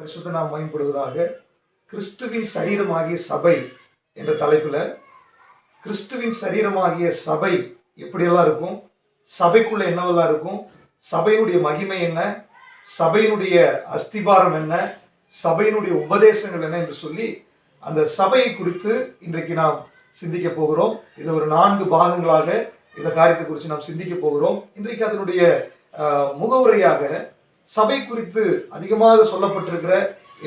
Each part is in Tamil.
பரிசுத்த நாம் மகிமைப்படுவதாக. கிறிஸ்துவின் சரீரமாகிய சபை என்ற தலைப்புல கிறிஸ்துவின் சரீரமாகிய சபை எப்படியெல்லாம் இருக்கும், சபைக்குள்ள என்னவெல்லாம் இருக்கும், சபையினுடைய மகிமை என்ன, சபையினுடைய அஸ்திபாரம் என்ன, சபையினுடைய உபதேசங்கள் என்ன என்று சொல்லி அந்த சபையை குறித்து இன்றைக்கு நாம் சிந்திக்க போகிறோம். இது ஒரு 4 பாகங்களாக இந்த காரியத்தை குறித்து நாம் சிந்திக்க போகிறோம். இன்றைக்கு அதனுடைய முகவுரையாக சபை குறித்து அதிகமாக சொல்லப்பட்டிருக்கிற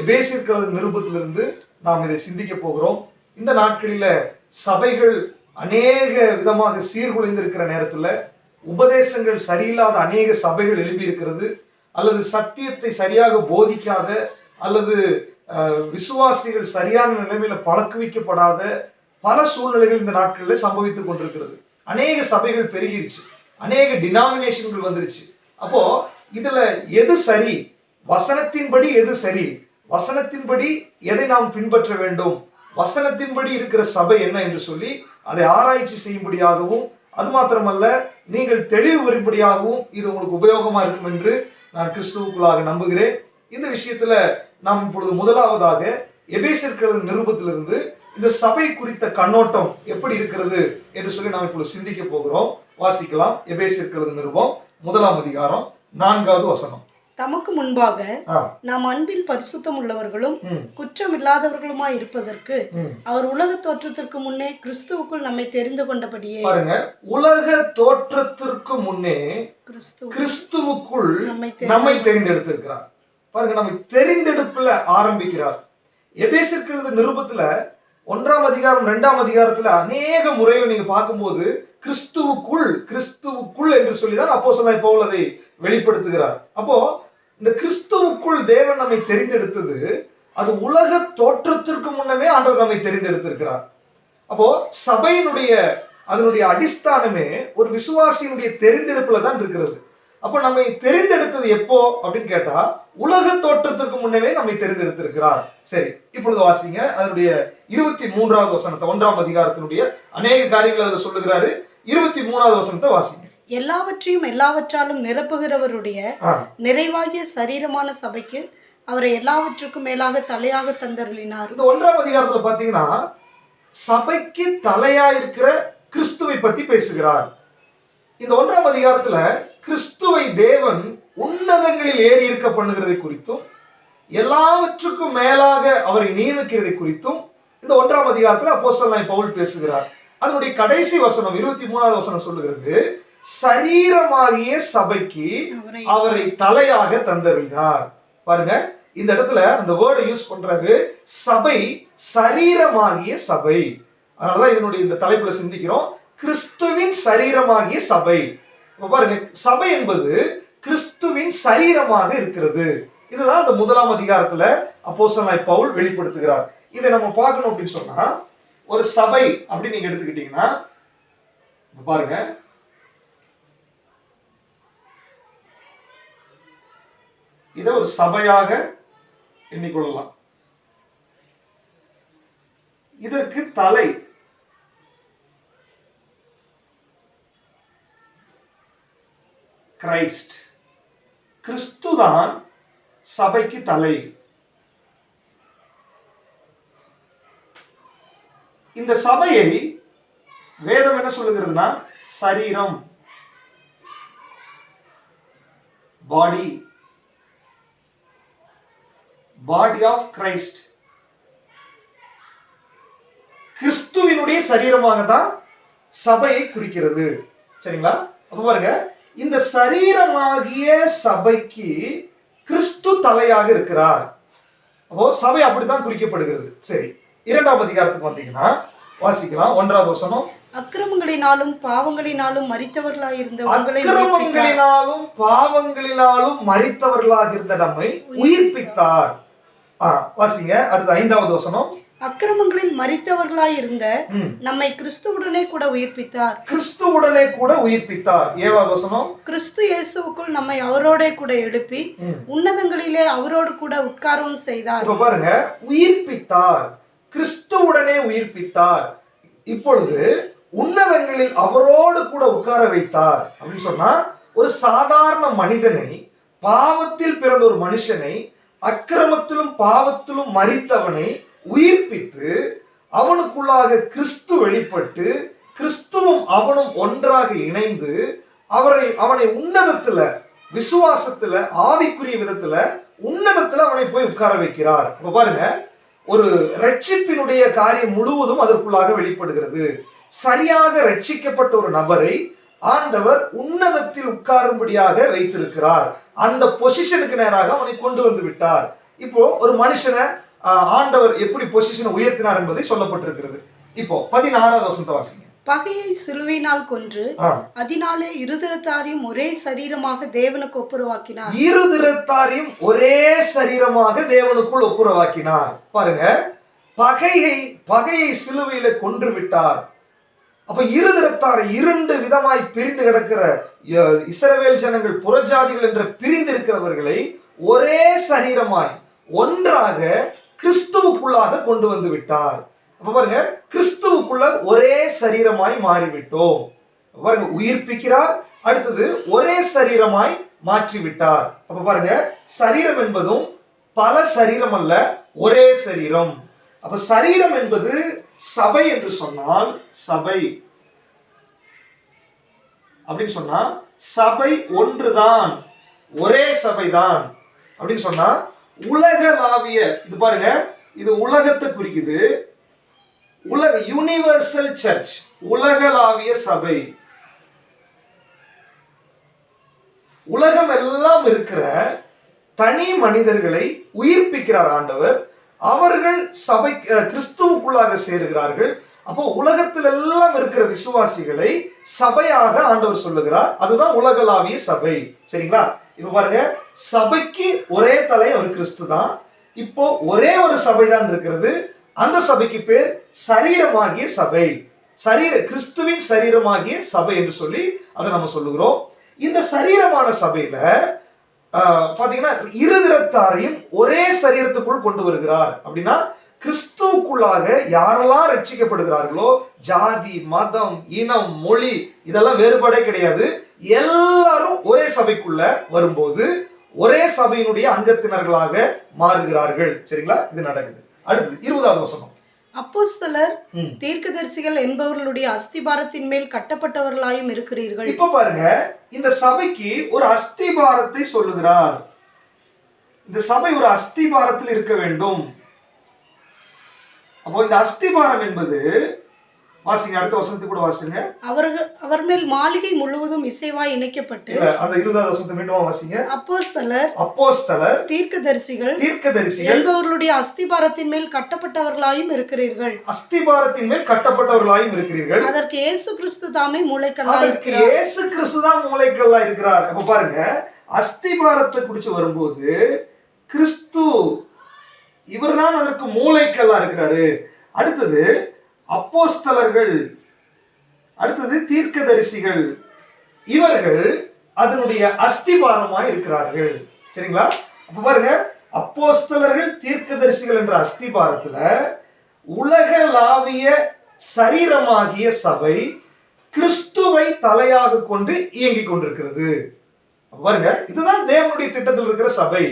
எபேசியர் நிருபத்திலிருந்து நாம் இதை சிந்திக்க போகிறோம். இந்த நாட்களில சபைகள் அநேக விதமாக சீர்குலைந்திருக்கிற நேரத்தில் உபதேசங்கள் சரியில்லாத அநேக சபைகள் எழுப்பி இருக்கிறது, அல்லது சத்தியத்தை சரியாக போதிக்காத, அல்லது விசுவாசிகள் சரியான நிலைமையில பழக்குவிக்கப்படாத பல சூழ்நிலைகள் இந்த நாட்களில் சம்பவித்துக் கொண்டிருக்கிறது. அநேக சபைகள் பெருகிருச்சு, அநேக டினாமினேஷன்கள் வந்துருச்சு. அப்போ இதுல எது சரி, வசனத்தின்படி எது சரி, வசனத்தின்படி எதை நாம் பின்பற்ற வேண்டும், வசனத்தின்படி இருக்கிற சபை என்ன என்று சொல்லி அதை ஆராய்ச்சி செய்யும்படியாகவும், அது மாத்திரமல்ல நீங்கள் தெளிவு வரும்படியாகவும் இது உங்களுக்கு உபயோகமா இருக்கும் என்று நான் கிறிஸ்துவுக்குள்ளாக நம்புகிறேன். இந்த விஷயத்துல நாம் இப்பொழுது முதலாவதாக எபேசியர் நிருபத்திலிருந்து இந்த சபை குறித்த கண்ணோட்டம் எப்படி இருக்கிறது என்று சொல்லி நாம் இப்பொழுது சிந்திக்க போகிறோம். வாசிக்கலாம். எபேசியர் நிருபம் 1ஆம் அதிகாரம் 4வது வசனம். தமக்கு முன்பாக நாம் அன்பில் பரிசுத்தம் உள்ளவர்களும் குற்றம் இல்லாதவர்களுமாய் இருப்பதற்கு அவர் உலக தோற்றத்திற்கு முன்னே கிறிஸ்துவுக்குள் நம்மை தெரிந்து கொண்டபடியே. பாருங்க, உலக தோற்றத்திற்கு முன்னே கிறிஸ்துவுக்குள் நம்மை தெரிந்தெடுத்திருக்கிறார். பாருங்க, நம்மை தெரிந்தெடுப்புல ஆரம்பிக்கிறார். எபேசியர் நிருபத்துல 1ஆம் அதிகாரம் 2ஆம் அதிகாரத்துல அநேக முறையில் நீங்க பார்க்கும்போது கிறிஸ்துவுக்குள் என்று சொல்லிதான் அப்போஸ்தலனாகிய பவுல் அதை வெளிப்படுத்துகிறார். அப்போ இந்த கிறிஸ்துவுக்குள் தேவன் நம்மை தெரிந்தெடுத்தது, அது உலக தோற்றத்திற்கு முன்னமே ஆண்டவர் நம்மை தெரிந்தெடுத்திருக்கிறார். அப்போ சபையினுடைய அதனுடைய அடிஸ்தானமே ஒரு விசுவாசியினுடைய தெரிந்தெடுப்புல தான் இருக்கிறது. அப்போ நம்மை தெரிந்தெடுத்தது எப்போ அப்படின்னு கேட்டா, உலக தோற்றத்திற்கு முன்னமே நம்மை தெரிந்தெடுத்திருக்கிறார். சரி, இப்பொழுது வாசிங்க அதனுடைய 23வது வசனத்தை. 1ஆம் அதிகாரத்தினுடைய அநேக காரியங்கள் அதுல சொல்லுகிறாரு. 23வது வசனத்தை வாசிங்க. எல்லாவற்றையும் எல்லாவற்றாலும் நிரப்புகிறவருடைய நிறைவாகிய சரீரமான சபைக்கு அவரை எல்லாவற்றுக்கும் மேலாக தலையாக தந்தருளினார். இந்த 1ஆம் அதிகாரத்துல பாத்தீங்கன்னா சபைக்கு தலையா இருக்கிற கிறிஸ்துவை பத்தி பேசுகிறார். இந்த 1ஆம் அதிகாரத்துல கிறிஸ்துவை தேவன் உன்னதங்களில் ஏறி இருக்க பண்ணுகிறதை குறித்தும், எல்லாவற்றுக்கும் மேலாக அவரை நியமிக்கிறதை குறித்தும் இந்த 1ஆம் அதிகாரத்துல அப்போஸ்தலனாகிய பவுல் பேசுகிறார். அதனுடைய கடைசி வசனம் 23வது வசனம் சொல்லுகிறது, சரீரமாகிய சபைக்கு அவரை தலையாக தந்தருளினார். பாருங்க, இந்த இடத்துல அந்த வேர்டை யூஸ் பண்றாரு, சபை, சரீரமாகிய சபை. அதனாலதான் இதனுடைய இந்த தலைப்புல சிந்திக்கிறோம், கிறிஸ்துவின் சரீரமாகிய சபை. பாருங்க, சபை என்பது கிறிஸ்துவின் சரீரமாக இருக்கிறது. இதுதான் அந்த 1ஆம் அதிகாரத்துல அப்போஸ்தலனாகிய பவுல் வெளிப்படுத்துகிறார். இதை நம்ம பார்க்கணும் அப்படின்னு சொன்னா, ஒரு சபை அப்படின்னு நீங்க எடுத்துக்கிட்டீங்கன்னா பாருங்க, இதை ஒரு சபையாக எண்ணிக்கொள்ளலாம். இதற்கு தலை கிரைஸ்ட், கிறிஸ்துதான் சபைக்கு தலை. இந்த சபையை வேதம் என்ன சொல்லுகிறதுனா, சரீரம், பாடி ஆஃப் கிரைஸ்ட், கிறிஸ்துவினுடைய சரீரமாக தான் சபையை குறிக்கிறது. சரிங்களா? அப்ப பாருங்க, இந்த சரீரமாகிய சபைக்கு கிறிஸ்து தலையாக இருக்கிறார். அப்போ சபை அப்படித்தான் குறிக்கப்படுகிறது. சரி, 2ஆம் அதிகாரத்துக்கு வந்தீங்கன்னா வாசிக்கலாம். 1வது வசனம். அக்கிரமங்களினாலும் பாவங்களினாலும் மரித்தவர்களாயிருந்த மரித்தவர்களாக இருந்த நம்மை உயிர்ப்பித்தார். வாசிங்க அடுத்து 5வது வசனம். அக்கிரமங்களில் மரித்தவர்களாயிருந்த நம்மை கிறிஸ்துவுடனே கூட உயிர்ப்பித்தார். 7வது வசனம். கிறிஸ்து இயேசுவுக்குள் நம்மை அவரோட கூட எழுப்பி உன்னதங்களிலே அவரோடு கூட உட்காரவும் செய்தார். பாருங்க, உயிர்ப்பித்தார், கிறிஸ்துவுடனே உயிர்ப்பித்தார், இப்பொழுது உன்னதங்களில் அவரோடு கூட உட்கார வைத்தார் அப்படின்னு சொன்னா, ஒரு சாதாரண மனிதனை, பாவத்தில் பிறந்த ஒரு மனுஷனை அக்கிரமத்திலும் பாவத்திலும் மரித்தவனை உயிர்ப்பித்து அவனுக்குள்ளாக கிறிஸ்து வெளிப்பட்டு கிறிஸ்துவும் அவனும் ஒன்றாக இணைந்து அவனை உன்னதத்துல, விசுவாசத்துல, ஆவிக்குரிய விதத்துல உன்னதத்துல அவனை போய் உட்கார வைக்கிறார். இப்ப பாருங்க, ஒரு ரட்சிப்பினுடைய காரியம் முழுவதும் அதற்குள்ளாக வெளிப்படுகிறது. சரியாக ரட்சிக்கப்பட்ட ஒரு நபரை ஆண்டவர் உன்னதத்தில் உட்காரும்படியாக வைத்திருக்கிறார். அந்த பொசிஷனுக்கு நேராக அவனை கொண்டு வந்து விட்டார். இப்போ ஒரு மனுஷனை ஆண்டவர் எப்படி பொசிஷனை உயர்த்தினார் என்பதை சொல்லப்பட்டிருக்கிறது. இப்போ 16வது வசனத்தை வாசிங்க. பகையை சிலுவையினால் கொன்று அதனாலே இருதிறத்தாரையும் ஒரே சரீரமாக தேவனுக்கு ஒப்புரவாக்கினார். இருதிறத்தாரையும் ஒரே சரீரமாக தேவனுக்குள் ஒப்புரவாக்கினார். பாருங்க, பகையை சிலுவையில கொன்று விட்டார். அப்ப இருதிறத்தாரை, இரண்டு விதமாய் பிரிந்து கிடக்கிற இஸ்ரவேல் ஜனங்கள், புறஜாதிகள் என்ற பிரிந்து இருக்கிறவர்களை ஒரே சரீரமாய் ஒன்றாக கிறிஸ்துவுக்குள்ளாக கொண்டு வந்து விட்டார். அப்ப பாருங்க, கிறிஸ்துவுக்குள்ள ஒரே சரீரமாய் மாறிவிட்டோம். பாருங்க, உயிர்ப்பிக்கிறார், அடுத்தது ஒரே சரீரமாய் மாற்றி விட்டார். அப்ப பாருங்க, சரீரம் என்பதும் பல சரீரம் அல்ல, ஒரே சரீரம். அப்ப சரீரம் என்பது சபை என்று சொன்னால், சபை அப்படின்னு சொன்னா சபை ஒன்றுதான், ஒரே சபைதான் அப்படின்னு சொன்னா உலகளாவிய, இது பாருங்க, இது உலகத்தை குறிக்குது. உலக யூனிவர்சல் சர்ச், உலகளாவிய சபை. உலகம் எல்லாம் இருக்கிற தனி மனிதர்களை உயிர்ப்பிக்கிறார் ஆண்டவர். அவர்கள் சபை கிறிஸ்துவுக்குள்ளாக சேருகிறார்கள். அப்போ உலகத்தில் எல்லாம் இருக்கிற விசுவாசிகளை சபையாக ஆண்டவர் சொல்லுகிறார். அதுதான் உலகளாவிய சபை. சரிங்களா? இப்ப பாருங்க, சபைக்கு ஒரே தலை அவர் கிறிஸ்து தான். இப்போ ஒரே ஒரு சபை தான் இருக்கிறது. அந்த சபைக்கு பேர் சரீரமாகிய சபை, கிறிஸ்துவின் சரீரமாகிய சபை என்று சொல்லி அதை நம்ம சொல்லுகிறோம். இந்த சரீரமான சபையில பாத்தீங்கன்னா இருதிறத்தாரையும் ஒரே சரீரத்துக்குள் கொண்டு வருகிறார். அப்படின்னா கிறிஸ்துவுக்குள்ளாக யாரெல்லாம் ரட்சிக்கப்படுகிறார்களோ, ஜாதி, மதம், இனம், மொழி இதெல்லாம் வேறுபாடே கிடையாது. எல்லாரும் ஒரே சபைக்குள்ள வரும்போது ஒரே சபையினுடைய அங்கத்தினர்களாக மாறுகிறார்கள். சரிங்களா? இது நடக்குது. அடுத்து 20வது வசனம். அப்போஸ்தலர், தீர்க்கதரிசிகள் என்பவர்களுடைய அஸ்திபாரத்தின் மேல் கட்டப்பட்டவர்களாயும் இருக்கிறீர்கள். இப்ப பாருங்க, இந்த சபைக்கு ஒரு அஸ்திபாரத்தை சொல்லுகிறார். இந்த சபை ஒரு அஸ்திபாரத்தில் இருக்க வேண்டும். அப்போ இந்த அஸ்திபாரம் என்பது, வாசிங்க, அடுத்த வசனத்துக்கு கூட வாசிங்க. அவர் மேல் மாளிகை முழுவதும் இசைவாய் இணைக்கப்பட்டு, அந்த 20வது வசனத்தை மீண்டும் வாசிங்க. அப்போஸ்தலர், தீர்க்கதரிசிகள் என்பவர்களுடைய அஸ்திபாரத்தின் மேல் கட்டப்பட்டவர்களாயும் இருக்கிறீர்கள். அஸ்திபாரத்தின் மேல் கட்டப்பட்டவர்களாயும் இருக்கிறீர்கள். அதற்கு இயேசு கிறிஸ்து தாமே மூளைக்கல்லா இருக்கிறார். இயேசு கிறிஸ்து தான் மூளைக்கல்லா இருக்கிறார். அப்ப பாருங்க, அஸ்திபாரத்தை குறிச்சு வரும்போது கிறிஸ்து இவர்தான் அதற்கு மூளைக்கல்லா இருக்கிறாரு. அடுத்தது அப்போஸ்தலர்கள், அடுத்தது தீர்க்கதரிசிகள், இவர்கள் அதனுடைய அஸ்திபாரமாய் இருக்கிறார்கள். சரிங்களா? அப்ப பாருங்க, அப்போஸ்தலர்கள், தீர்க்கதரிசிகள் என்ற அஸ்திபாரத்துல உலகளாவிய சரீரமாகிய சபை கிறிஸ்துவை தலையாக கொண்டு இயங்கிக் கொண்டிருக்கிறது. பாருங்க, இதுதான் தேவனுடைய திட்டத்தில் இருக்கிற சபை.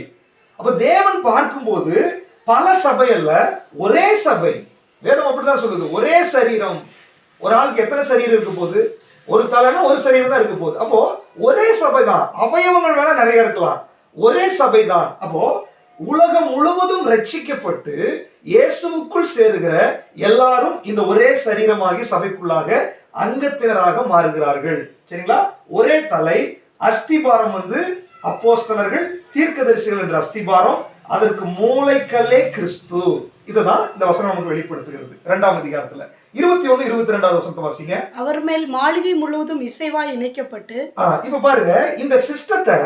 அப்ப தேவன் பார்க்கும்போது பல சபை அல்ல, ஒரே சபை. வேதம் அப்படிதான் சொல்லுது, ஒரே சரீரம். ஒரு ஆளுக்கு எத்தனை சரீரம் இருக்க போகுது? ஒரு தலைனா ஒரு சரீரம் தான் இருக்க போகுது. அப்போ ஒரே சபை தான். அவயவங்கள் வேணா நிறைய இருக்கலாம், ஒரே சபை தான். அப்போ உலகம் முழுவதும் ரட்சிக்கப்பட்டு இயேசுவுக்குள் சேருகிற எல்லாரும் இந்த ஒரே சரீரமாகி சபைக்குள்ளாக அங்கத்தினராக மாறுகிறார்கள். சரிங்களா? ஒரே தலை. அஸ்திபாரம் வந்து அப்போஸ்தலர்கள், தீர்க்கதரிசிகள் என்ற அஸ்திபாரம். அதற்கு மூளைக்கல்லே கிறிஸ்து. இதுதான் இந்த வசனம் நமக்கு வெளிப்படுத்துகிறது. 2ஆம் அதிகாரத்துல 21, 22வது வசனத்தை வாசிங்க. அவர் மேல் மாளிகை முழுவதும் இசைவாய் இணைக்கப்பட்டு. இப்ப பாருங்க, இந்த சிஸ்டத்தை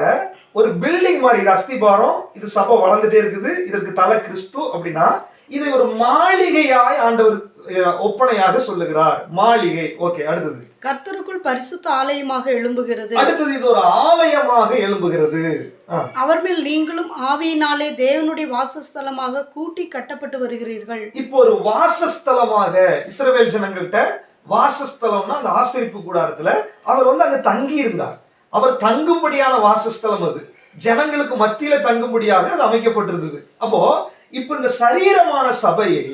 ஒரு பில்டிங் மாதிரி, இது அஸ்திபாரம், இது சபை வளர்ந்துட்டே இருக்குது, இதற்கு தலை கிறிஸ்து. அப்படின்னா இதை ஒரு மாளிகையாய் ஆண்டவர் ஒப்பனையாக சொல்லுகிறார். மாளிகை. ஓகே, அடுத்தது கர்த்தருக்குள் பரிசுத்த ஆலயமாக எழும்புகிறது. அடுத்தது இது ஒரு ஆலயமாக எழும்புகிறது. அவர் மேல் நீங்களும் ஆவியினாலே தேவனுடைய வாசஸ்தலமாக கூட்டி கட்டப்பட்டு வருகிறீர்கள். இப்போ ஒரு வாசஸ்தலமாக இஸ்ரவேல் ஜனங்கள்கிட்ட, வாசஸ்தலம்னா அந்த ஆசரிப்பு கூடாரத்துல அவர் வந்து அங்க தங்கி இருந்தார். அவர் தங்கும்படியான வாசஸ்தலம் அது. ஜனங்களுக்கு மத்தியில தங்கும்படியாக அது அமைக்கப்பட்டிருந்தது. அப்போ இப்ப இந்த சரீரமான சபையை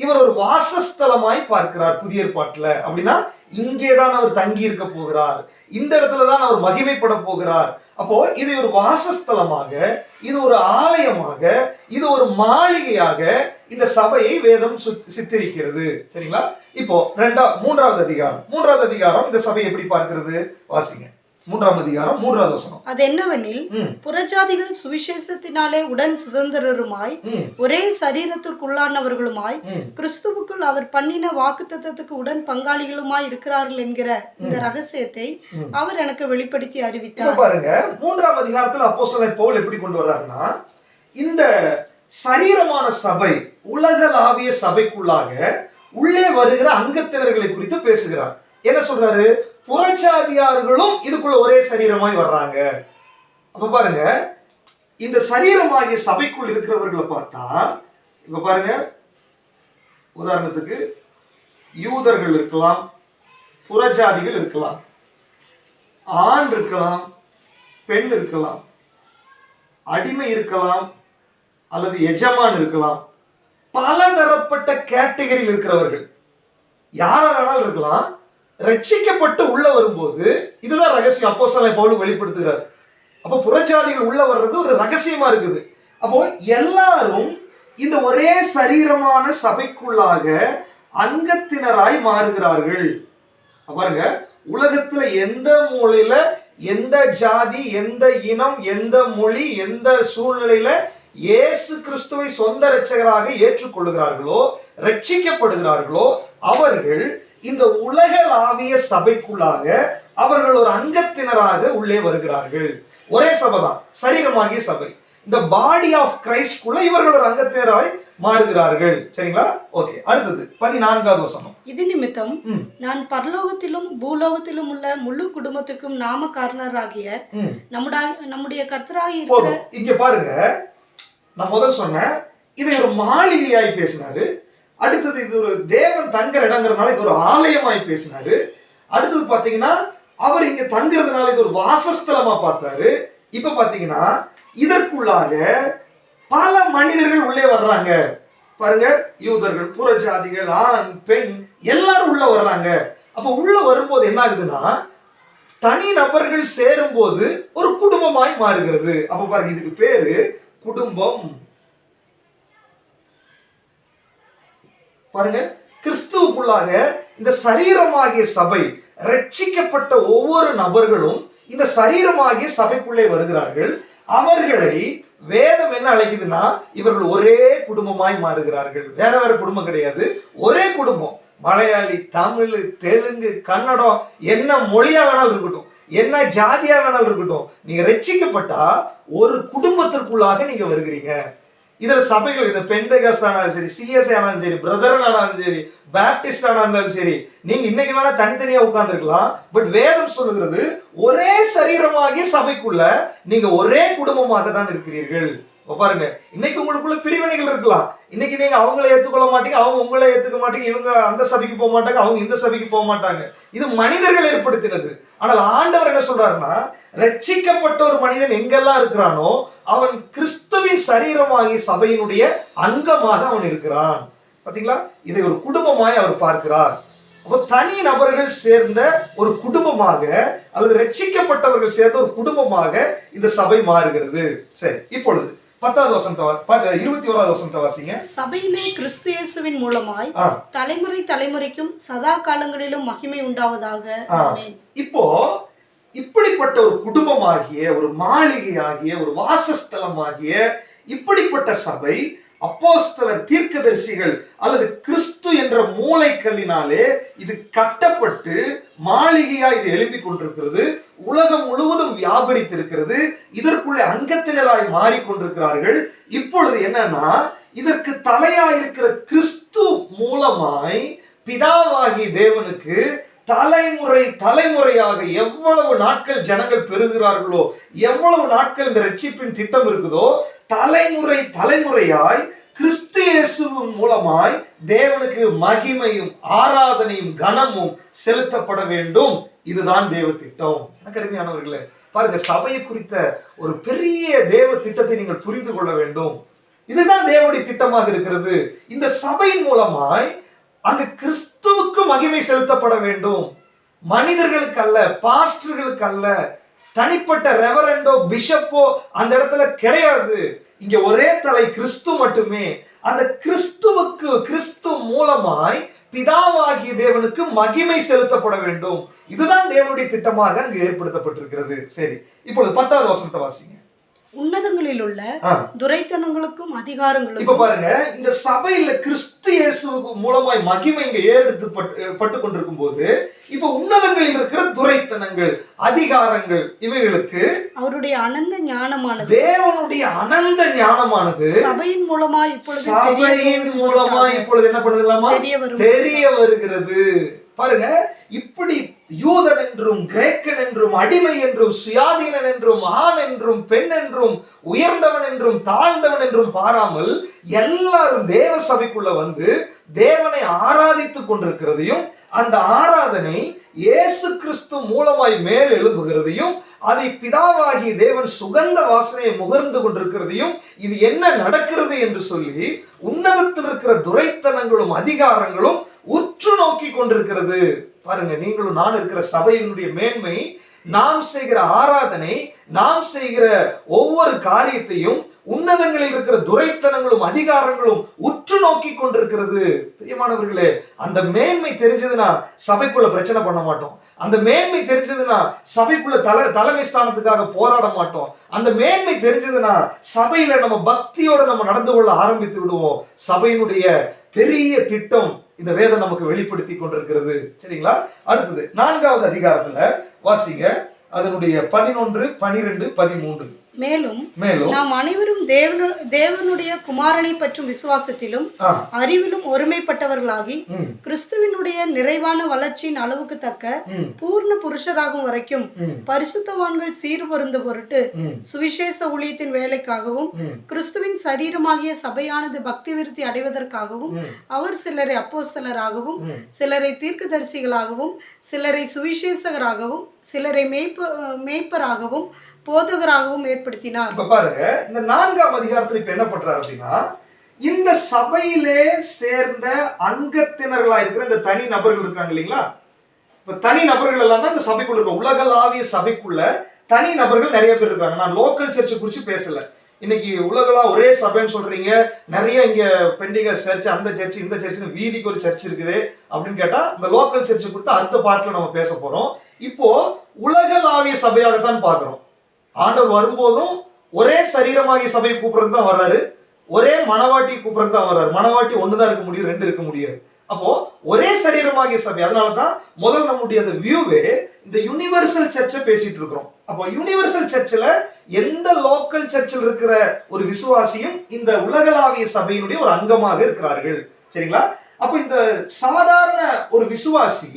இவர் ஒரு வாசஸ்தலமாய் பார்க்கிறார் புதிய ஏற்பாட்டுல. அப்படின்னா இங்கேதான் அவர் தங்கி இருக்க போகிறார், இந்த இடத்துலதான் அவர் மகிமைப்பட போகிறார். அப்போ இது ஒரு வாசஸ்தலமாக, இது ஒரு ஆலயமாக, இது ஒரு மாளிகையாக இந்த சபையை வேதம் சித்தரிக்கிறது. சரிங்களா? இப்போ மூன்றாவது அதிகாரம் இந்த சபை எப்படி பார்க்கிறது? வாசிங்க. 3ஆம் அதிகாரம் 3வது வசனம். அது என்னவெனில், புறஜாதிகள் சுவிசேஷத்தினாலே உடன் சுதந்திரருமாய் ஒரே சரீரத்திற்குள்ளானவர்களுமாய் கிறிஸ்துவுக்குள் அவர் பண்ணின வாக்குத்தத்தத்துக்கு உடன் பங்காளிகளுமாய் இருக்கிறார்கள் என்கிற இந்த ரகசியத்தை அவர் எனக்கு வெளிப்படுத்தி அறிவித்தார். பாருங்க, 3ஆம் அதிகாரத்தில் அப்போஸ்தலன் பவுல் எப்படி கொண்டு வர்றாருன்னா, இந்த சரீரமான சபை, உலகளாவிய சபைக்குள்ளாக உள்ளே வருகிற அங்கத்தினர்களை குறித்து பேசுகிறார். என்ன சொல்றாரு? புறச்சாதியார்களும் இதுக்குள்ள ஒரே சரீரமாய் வர்றாங்க. அப்ப பாருங்க, இந்த சரீரமாகிய சபைக்குள் இருக்கிறவர்களை பார்த்தா, இப்ப பாருங்க, உதாரணத்துக்கு யூதர்கள் இருக்கலாம், புறஜாதிகள் இருக்கலாம், ஆண் இருக்கலாம், பெண் இருக்கலாம், அடிமை இருக்கலாம், அல்லது எஜமான் இருக்கலாம், பல தரப்பட்ட கேட்டகரியில் இருக்கிறவர்கள் யாரா வேணாலும் இருக்கலாம். ரட்சிக்கப்பட்டு உள்ள வரும்போது இதுதான் ரகசியம் அப்போஸ்தலன் பவுல் வெளிப்படுத்துகிறார். அப்போ புறஜாதிகள் உள்ள வர்றது ஒரு ரகசியமா இருக்குது. அப்போ எல்லாரும் இந்த ஒரே சரீரமான சபைக்குள்ளாக அங்கத்தினராய் மாறுகிறார்கள். பாருங்க, உலகத்துல எந்த மூலையில, எந்த ஜாதி, எந்த இனம், எந்த மொழி, எந்த சூழ்நிலையில இயேசு கிறிஸ்துவை சொந்த இரட்சகராக ஏற்றுக்கொள்கிறார்களோ, ரட்சிக்கப்படுகிறார்களோ, அவர்கள் இந்த உலகளாவிய சபைக்குள்ளாக அவர்கள் ஒரு அங்கத்தினராக உள்ளே வருகிறார்கள். ஒரே சபைதான், சரீரமாகிய சபை. இந்த பாடி ஆஃப் கிரைஸ்ட்குள்ள இவர்கள் ஒரு அங்கத்தினராய் மாறுகிறார்கள். சரிங்களா? ஓகே, அடுத்தது 14வது வசனம். இது நிமித்தம் நான் பரலோகத்திலும் பூலோகத்திலும் உள்ள முழு குடும்பத்துக்கும் நாமகாரணராகிய நம்முடைய கர்த்தராகிய. இங்க பாருங்க, நான் முதல் சொன்னேன், இதை ஒரு மாளிகையாய் பேசினாரு. அடுத்தது இது ஒரு தேவன் தங்குற இடங்கிறதுனால இது ஒரு ஆலயமாய் பேசினாரு. அடுத்தது பாத்தீங்கன்னா அவர் இங்க தங்குறதுனால இது ஒரு வாசஸ்தலமா பார்த்தாரு. இப்ப பாத்தீங்கன்னா இதற்குள்ளாக பல மனிதர்கள் உள்ளே வர்றாங்க. பாருங்க, யூதர்கள், புறஜாதிகள், ஆண், பெண் எல்லாரும் உள்ள வர்றாங்க. அப்ப உள்ள வரும்போது என்ன ஆகுதுன்னா, தனி நபர்கள் சேரும் போது ஒரு குடும்பமாய் மாறுகிறது. அப்ப பாருங்க, இதுக்கு பேரு குடும்பம். பாருங்க, கிறிஸ்துவுக்குள்ளாக இந்த சரீரமாகிய சபை, ரட்சிக்கப்பட்ட ஒவ்வொரு நபர்களும் இந்த சரீரமாகிய சபைக்குள்ளே வருகிறார்கள். அவர்களை வேதம் என்ன அழைக்குதுன்னா, இவர்கள் ஒரே குடும்பமாய் மாறுகிறார்கள். வேற வேற குடும்பம் கிடையாது, ஒரே குடும்பம். மலையாளி, தமிழ், தெலுங்கு, கன்னடம், என்ன மொழியா வேணாலும் இருக்கட்டும், என்ன ஜாதியா வேணாலும் இருக்கட்டும், நீங்க ரட்சிக்கப்பட்டா ஒரு குடும்பத்திற்குள்ளாக நீங்க வருகிறீங்க. இதுல சபைகள், இந்த பெந்தேகாஸ்ட் ஆனாலும் சரி, சிஎஸ்ஐ ஆனாலும் சரி, பிரதரன் ஆனாலும் சரி, பேப்டிஸ்ட் ஆனாலும் சரி, நீங்க இன்னைக்கு வேணா தனித்தனியா உட்கார்ந்து இருக்கலாம். பட் வேதம் சொல்லுகிறது ஒரே சரீரமாகிய சபைக்குள்ள நீங்க ஒரே குடும்பமாக தான் இருக்கிறீர்கள். பாருங்க, இன்னைக்கு உங்களுக்குள்ள பிரிவினைகள் இருக்கலாம். இன்னைக்கு நீங்க அவங்களை ஏத்துக்கொள்ள மாட்டீங்க, அவங்க உங்களை ஏத்துக்க மாட்டீங்க, இவங்க அந்த சபைக்கு போக மாட்டாங்க, அவங்க இந்த சபைக்கு போக மாட்டாங்க. இது மனிதர்கள் ஏற்படுத்தினது. ஆனால் ஆண்டவர் என்ன சொல்றாருன்னா, ரட்சிக்கப்பட்ட ஒரு மனிதன் எங்கெல்லாம் இருக்கிறானோ அவன் கிறிஸ்துவின் சரீரமாகிய சபையினுடைய அங்கமாக அவன் இருக்கிறான். பாத்தீங்களா? இதை ஒரு குடும்பமாய் அவர் பார்க்கிறார். அப்போ தனி நபர்கள் சேர்ந்த ஒரு குடும்பமாக, அல்லது ரட்சிக்கப்பட்டவர்கள் சேர்ந்த ஒரு குடும்பமாக இந்த சபை மாறுகிறது. சரி, இப்பொழுது 10வது வசனத்தை 21வது வசனத்தை வாசிங்க. சபையிலே கிறிஸ்து இயேசுவின் மூலமாய் தலைமுறை தலைமுறைக்கும் சதா காலங்களிலும் மகிமை உண்டாவதாக. இப்போ இப்படிப்பட்ட ஒரு குடும்பமாகிய, ஒரு மாளிகையாகிய, ஒரு வாசஸ்தலமாகிய இப்படிப்பட்ட சபை அப்போஸ்தலர், தீர்க்கதரிசிகள் அல்லது கிறிஸ்து என்ற மூளைக்கல்லினாலே இது கட்டப்பட்டு மாளிகையா இது எழுப்பி கொண்டிருக்கிறது. உலகம் முழுவதும் வியாபரித்திருக்கிறது. இதற்குள்ளே அங்கத்தினராய் மாறிக்கொண்டிருக்கிறார்கள். இப்பொழுது என்னன்னா, இதற்கு தலையாயிருக்கிற கிறிஸ்து மூலமாய் பிதாவாகிய தேவனுக்கு தலைமுறை தலைமுறையாக எவ்வளவு நாட்கள் ஜனங்கள் பெறுகிறார்களோ, எவ்வளவு நாட்கள் இந்த ரட்சிப்பின் திட்டம் இருக்குதோ, தலைமுறை தலைமுறையாய் கிறிஸ்து இயேசுவின் மூலமாய் தேவனுக்கு மகிமையும் ஆராதனையும் கனமும் செலுத்தப்பட வேண்டும். இதுதான் தேவ திட்டம். அருமையானவர்களே, பாருங்க, சபையை குறித்த ஒரு பெரிய தேவ திட்டத்தை நீங்கள் புரிந்து கொள்ள வேண்டும். இதுதான் தேவனுடைய திட்டமாக இருக்கிறது. இந்த சபையின் மூலமாய் அங்கு கிறிஸ்துவுக்கு மகிமை செலுத்தப்பட வேண்டும். மனிதர்களுக்கு அல்ல, பாஸ்டர்களுக்கு அல்ல, தனிப்பட்ட ரெவரண்டோ பிஷப்போ அந்த இடத்துல கிடையாது. இங்க ஒரே தலை கிறிஸ்து மட்டுமே. அந்த கிறிஸ்துவுக்கு, கிறிஸ்து மூலமாய் பிதாவாகிய தேவனுக்கு மகிமை செலுத்தப்பட வேண்டும். இதுதான் தேவனுடைய திட்டமாக அங்கு ஏற்படுத்தப்பட்டிருக்கிறது. சரி, இப்பொழுது 10வது வசனத்தை வாசிங்க. உன்னதங்களில் உள்ள துரைத்தனங்களுக்கும் அதிகாரங்களுக்கும். இப்ப பாருங்க, இந்த சபையில கிறிஸ்து இயேசு மூலமாய் மகிமை இங்க ஏறெடுத்து கொண்டிருக்கும் போது, இப்ப உன்னதங்களில் இருக்கிற துரைத்தனங்கள், அதிகாரங்கள், இவைகளுக்கு அவருடைய அனந்த ஞானமானது, தேவனுடைய அனந்த ஞானமானது சபையின் மூலமாய் இப்பொழுது என்ன பண்ணுதுலாமா? தெரிய வருகிறது. பாருங்க, இப்படி யூதன் என்றும் கிரேக்கன் என்றும் அடிமை என்றும் சுயாதீனன் என்றும் ஆண் என்றும் பெண் என்றும் உயர்ந்தவன் என்றும் தாழ்ந்தவன் என்றும் பாராமல் எல்லாரும் தேவ சபைக்குள்ள வந்து தேவனை ஆராதித்துக் கொண்டிருக்கிறதையும், அந்த ஆராதனை இயேசு கிறிஸ்து மூலமாய் மேல் எழும்புகிறதையும், அதை பிதாவாகிய தேவன் சுகந்த வாசனையை முகர்ந்து கொண்டிருக்கிறதையும், இது என்ன நடக்கிறது என்று சொல்லி உன்னதத்தில் இருக்கிற துரைத்தனங்களும் அதிகாரங்களும் உற்று நோக்கி கொண்டிருக்கிறது. பாருங்க, நீங்களும் நான் இருக்கிற சபையினுடைய மேன்மை, நாம் செய்கிற ஆராதனை, நாம் செய்கிற ஒவ்வொரு காரியத்தையும் உன்னதங்களில் இருக்கிற துரைத்தனங்களும் அதிகாரங்களும் உற்று நோக்கி கொண்டிருக்கிறது. பிரியமானவர்களே, அந்த மேன்மை தெரிஞ்சதுன்னா சபைக்குள்ள பிரச்சனை பண்ண மாட்டோம். அந்த மேன்மை தெரிஞ்சதுன்னா சபைக்குள்ள தலைமை ஸ்தானத்துக்காக போராட மாட்டோம். அந்த மேன்மை தெரிஞ்சதுன்னா சபையில நம்ம பக்தியோட நம்ம நடந்து கொள்ள ஆரம்பித்து விடுவோம். சபையினுடைய பெரிய திட்டம் இந்த வேதம் நமக்கு வெளிப்படுத்தி கொண்டிருக்கிறது. சரிங்களா? அடுத்தது 4வது அதிகாரத்துல வாசிங்க, அதனுடைய 11, 12, 13. மேலும் நாம் அனைவரும் தேவனுடைய குமாரனை பற்றும் விசுவாசத்திலும் அறிவிலும் ஒருமைப்பட்டவர்களாகி கிறிஸ்துவினுடைய நிறைவான வளர்ச்சியின் அளவுக்கு தக்க பூர்ண புருஷராகும் வரைக்கும் பரிசுத்தவான்கள் சீர்பொருந்த பொருட்டு சுவிசேஷ ஊழியத்தின் வேலைக்காகவும் கிறிஸ்துவின் சரீரமாகிய சபையானது பக்தி விருத்தி அடைவதற்காகவும் அவர் சிலரை அப்போஸ்தலராகவும் சிலரை தீர்க்கதரிசிகளாகவும் சிலரை சுவிசேஷகராகவும் சிலரை மேய்ப்பராகவும் போதகராகவும் ஏற்படுத்தினார். இப்ப பாருங்க, இந்த 4ஆம் அதிகாரத்துல இப்ப என்ன பண்றாரு அப்படின்னா, இந்த சபையிலே சேர்ந்த அங்கத்தினர்களா இருக்கிற இந்த தனி நபர்கள் இருக்காங்க இல்லைங்களா? இப்ப தனி நபர்கள் எல்லாம் தான் இந்த சபைக்குள்ள இருக்க, உலகளாவிய சபைக்குள்ள தனி நபர்கள் நிறைய பேர் இருக்காங்க. நான் லோக்கல் சர்ச்சை குறிச்சு பேசல. இன்னைக்கு உலகளா ஒரே சபைன்னு சொல்றீங்க, நிறைய இங்க பெண்டிகஸ் சர்ச், அந்த சர்ச், இந்த சர்ச்னு வீதிக்கு ஒரு சர்ச் இருக்குது அப்படின்னு கேட்டா, இந்த லோக்கல் சர்ச்சை குறித்து அடுத்த பார்ட்ல நம்ம பேச போறோம். இப்போ உலகளாவிய சபையாகத்தான் பாக்குறோம். ஆண்டவர் வரும்போதும் ஒரே சரீரமாகிய சபையை கூப்பிடுறது தான் வர்றாரு, ஒரே மனவாட்டி கூப்பிடுறது தான் வர்றாரு. மனவாட்டி ஒண்ணுதான் இருக்க முடியும், 2 இருக்க முடியாது. அப்போ ஒரே சரீரமாகிய சபை. அதனாலதான் முதல் நம்முடைய அந்த வியூவே இந்த யுனிவர்சல் சர்ச்சை பேசிட்டு இருக்கிறோம். அப்போ யுனிவர்சல் சர்ச்சில் எந்த லோக்கல் சர்ச்சில் இருக்கிற ஒரு விசுவாசியும் இந்த உலகளாவிய சபையினுடைய ஒரு அங்கமாக இருக்கிறார்கள். சரிங்களா? அப்போ இந்த சாதாரண ஒரு விசுவாசி